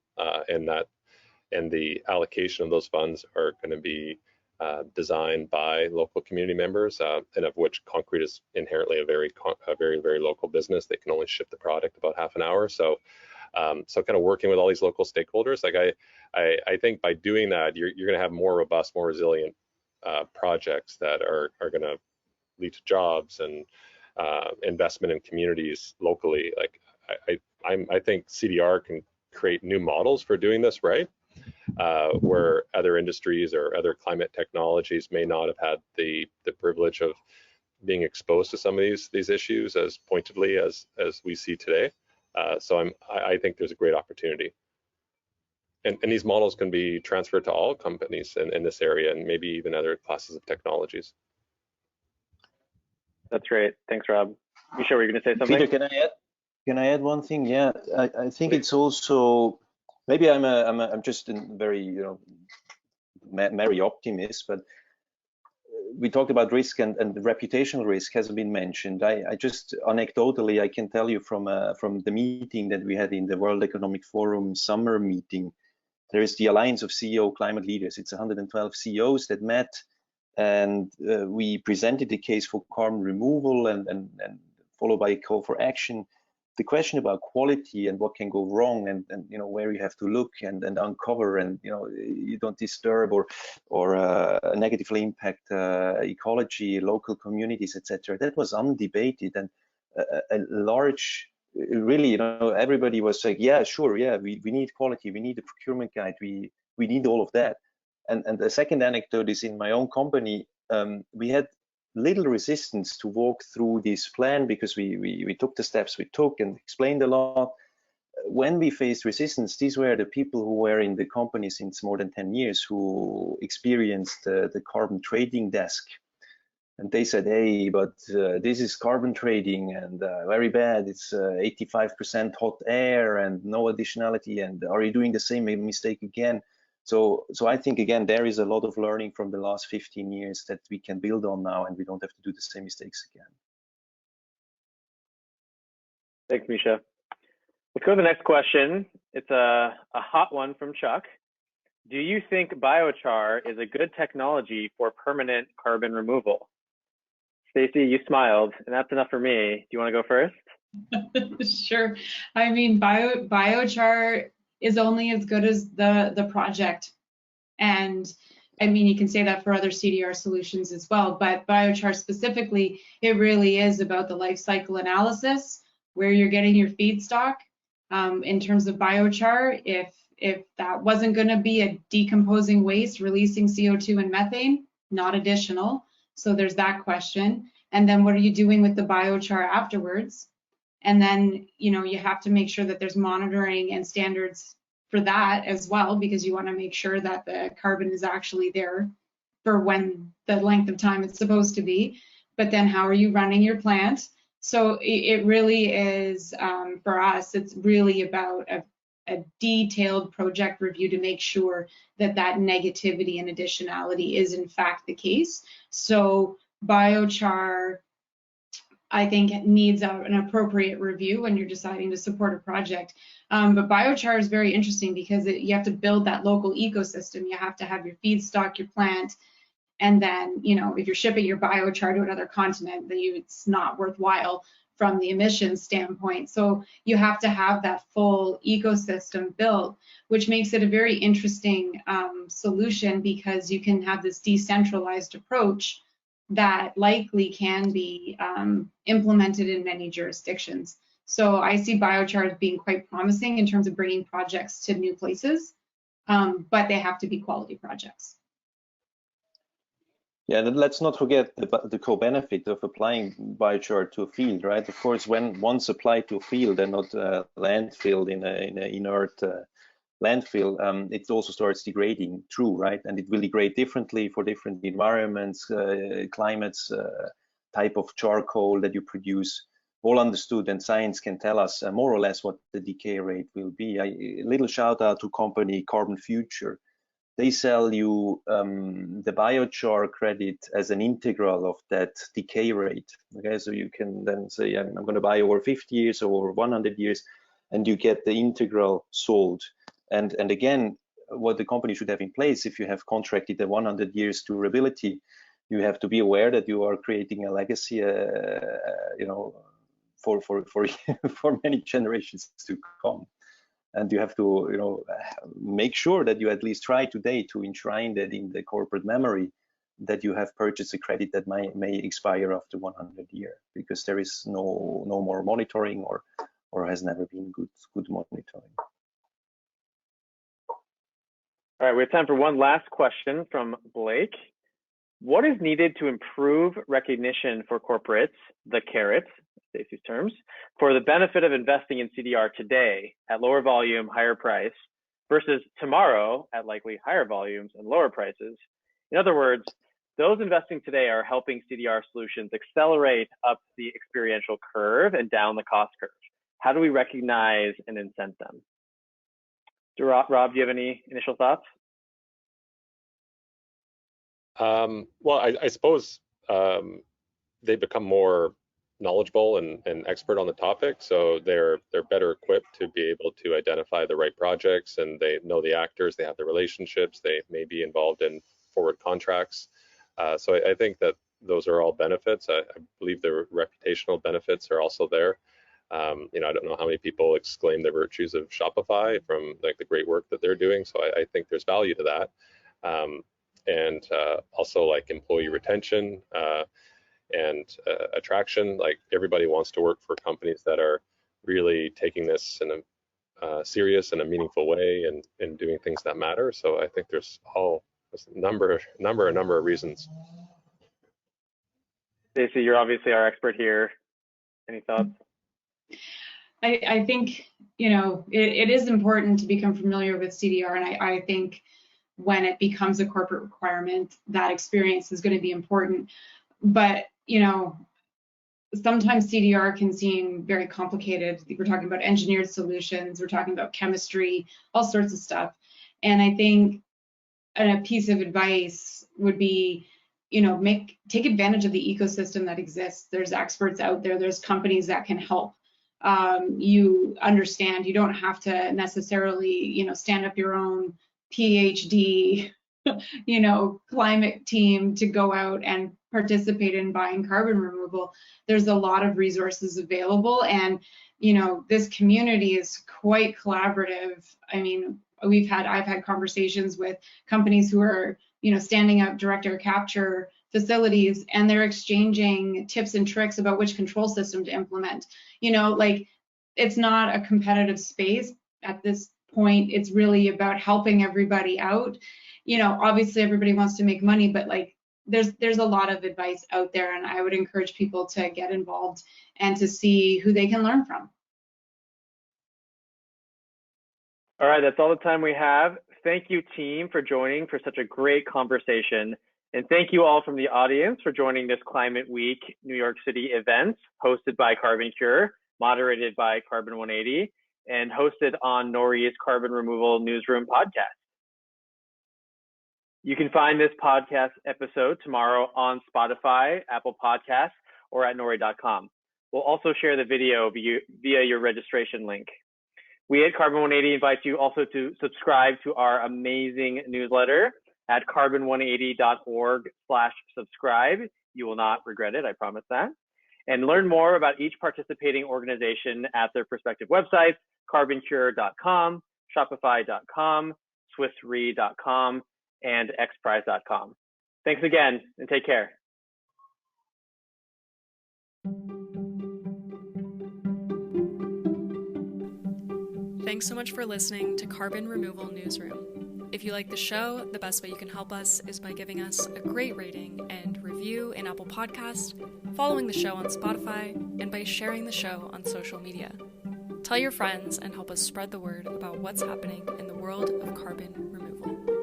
[SPEAKER 3] and the allocation of those funds are going to be designed by local community members, and of which Concrete is inherently a very, very local business. They can only ship the product about half an hour. So kind of working with all these local stakeholders, like I think by doing that, you're going to have more robust, more resilient projects that are going to lead to jobs and investment in communities locally. Like I think CDR can create new models for doing this right, where other industries or other climate technologies may not have had the privilege of being exposed to some of these issues as pointedly as we see today. So I think there's a great opportunity. And these models can be transferred to all companies in this area, and maybe even other classes of technologies.
[SPEAKER 4] That's great. Thanks, Rob. You sure we're going to say something?
[SPEAKER 5] Peter, can I add one thing? Yeah, I think it's also, maybe I'm just a very merry optimist, but we talked about risk, and the reputational risk hasn't been mentioned. I just anecdotally I can tell you from the meeting that we had in the World Economic Forum summer meeting. There is the Alliance of CEO Climate Leaders. It's 112 CEOs that met, and we presented the case for carbon removal and followed by a call for action. The question about quality and what can go wrong, and where you have to look and uncover, and you don't disturb or negatively impact ecology, local communities, etc. That was undebated, and a large, really, everybody was like, yeah, sure, yeah, we need quality, we need a procurement guide, we need all of that. And the second anecdote is in my own company. We had little resistance to walk through this plan because we took the steps we took and explained a lot. When we faced resistance, these were the people who were in the company since more than 10 years who experienced the carbon trading desk. And they said, hey, but this is carbon trading and very bad. It's 85% hot air and no additionality. And are you doing the same mistake again? So I think, again, there is a lot of learning from the last 15 years that we can build on now, and we don't have to do the same mistakes again.
[SPEAKER 4] Thanks, Misha. Let's go to the next question. It's a hot one from Chuck. Do you think biochar is a good technology for permanent carbon removal? Stacey, you smiled, and that's enough for me. Do you want to go first?
[SPEAKER 6] Sure. I mean, biochar is only as good as the project. And I mean, you can say that for other CDR solutions as well, but biochar specifically, it really is about the life cycle analysis, where you're getting your feedstock. In terms of biochar, if that wasn't going to be a decomposing waste releasing CO2 and methane, not additional. So there's that question. And then what are you doing with the biochar afterwards? And then, you have to make sure that there's monitoring and standards for that as well, because you want to make sure that the carbon is actually there for when the length of time it's supposed to be. But then how are you running your plant? So it really is, for us, it's really about a detailed project review to make sure that that negativity and additionality is in fact the case. So biochar, I think, needs an appropriate review when you're deciding to support a project. But biochar is very interesting because you have to build that local ecosystem. You have to have your feedstock, your plant, and then, you know, if you're shipping your biochar to another continent, then it's not worthwhile from the emissions standpoint. So you have to have that full ecosystem built, which makes it a very interesting solution, because you can have this decentralized approach that likely can be implemented in many jurisdictions. So I see biochar as being quite promising in terms of bringing projects to new places, but they have to be quality projects.
[SPEAKER 5] Yeah, and let's not forget the co-benefit of applying biochar to a field, right? Of course, when once applied to a field and not landfilled in an inert landfill, it also starts degrading through, right? And it will degrade differently for different environments, climates, type of charcoal that you produce, all understood, and science can tell us more or less what the decay rate will be. A little shout out to company Carbon Future. They sell you the biochar credit as an integral of that decay rate. Okay, so you can then say, I'm going to buy over 50 years or 100 years, and you get the integral sold. And again, what the company should have in place, if you have contracted the 100 years durability, you have to be aware that you are creating a legacy, you know, for for many generations to come. And you have to, you know, make sure that you at least try today to enshrine that in the corporate memory, that you have purchased a credit that may expire after 100 years, because there is no more monitoring, or has never been good monitoring.
[SPEAKER 4] All right, we have time for one last question from Blake. What is needed to improve recognition for corporates, the carrots, Stacey's terms, for the benefit of investing in CDR today at lower volume, higher price, versus tomorrow at likely higher volumes and lower prices? In other words, those investing today are helping CDR solutions accelerate up the experiential curve and down the cost curve. How do we recognize and incent them? Rob, do you have any initial thoughts?
[SPEAKER 3] Well, I suppose they become more knowledgeable and expert on the topic, so they're better equipped to be able to identify the right projects, and they know the actors, they have the relationships, they may be involved in forward contracts. So I think that those are all benefits. I believe the reputational benefits are also there. You know, I don't know how many people exclaim the virtues of Shopify from like the great work that they're doing, so I think there's value to that. And also like employee retention and attraction. Like everybody wants to work for companies that are really taking this in a serious and a meaningful way, and doing things that matter. So I think there's a number of reasons.
[SPEAKER 4] Stacey, you're obviously our expert here. Any thoughts?
[SPEAKER 6] I think, you know, it is important to become familiar with CDR, and I think when it becomes a corporate requirement, that experience is going to be important. But, you know, sometimes CDR can seem very complicated. We're talking about engineered solutions, we're talking about chemistry, all sorts of stuff. And I think a piece of advice would be, you know, take advantage of the ecosystem that exists. There's experts out there, there's companies that can help. You understand, you don't have to necessarily, you know, stand up your own PhD, you know, climate team to go out and participate in buying carbon removal. There's a lot of resources available, and, you know, this community is quite collaborative. I mean, I've had conversations with companies who are, you know, standing up direct air capture facilities, and they're exchanging tips and tricks about which control system to implement. You know, like, it's not a competitive space at this point. It's really about helping everybody out. You know, obviously everybody wants to make money, but like there's a lot of advice out there, and I would encourage people to get involved and to see who they can learn from.
[SPEAKER 4] All right, that's all the time we have. Thank you, team, for joining for such a great conversation. And thank you all from the audience for joining this Climate Week New York City event hosted by Carbon Cure, moderated by Carbon 180, and hosted on Nori's Carbon Removal Newsroom podcast. You can find this podcast episode tomorrow on Spotify, Apple Podcasts, or at nori.com. We'll also share the video via your registration link. We at Carbon 180 invite you also to subscribe to our amazing newsletter at carbon180.org/subscribe. You will not regret it, I promise that. And learn more about each participating organization at their respective websites, carboncure.com, shopify.com, swissre.com, and xprize.com. Thanks again, and take care.
[SPEAKER 1] Thanks so much for listening to Carbon Removal Newsroom. If you like the show, the best way you can help us is by giving us a great rating and review in Apple Podcasts, following the show on Spotify, and by sharing the show on social media. Tell your friends and help us spread the word about what's happening in the world of carbon removal.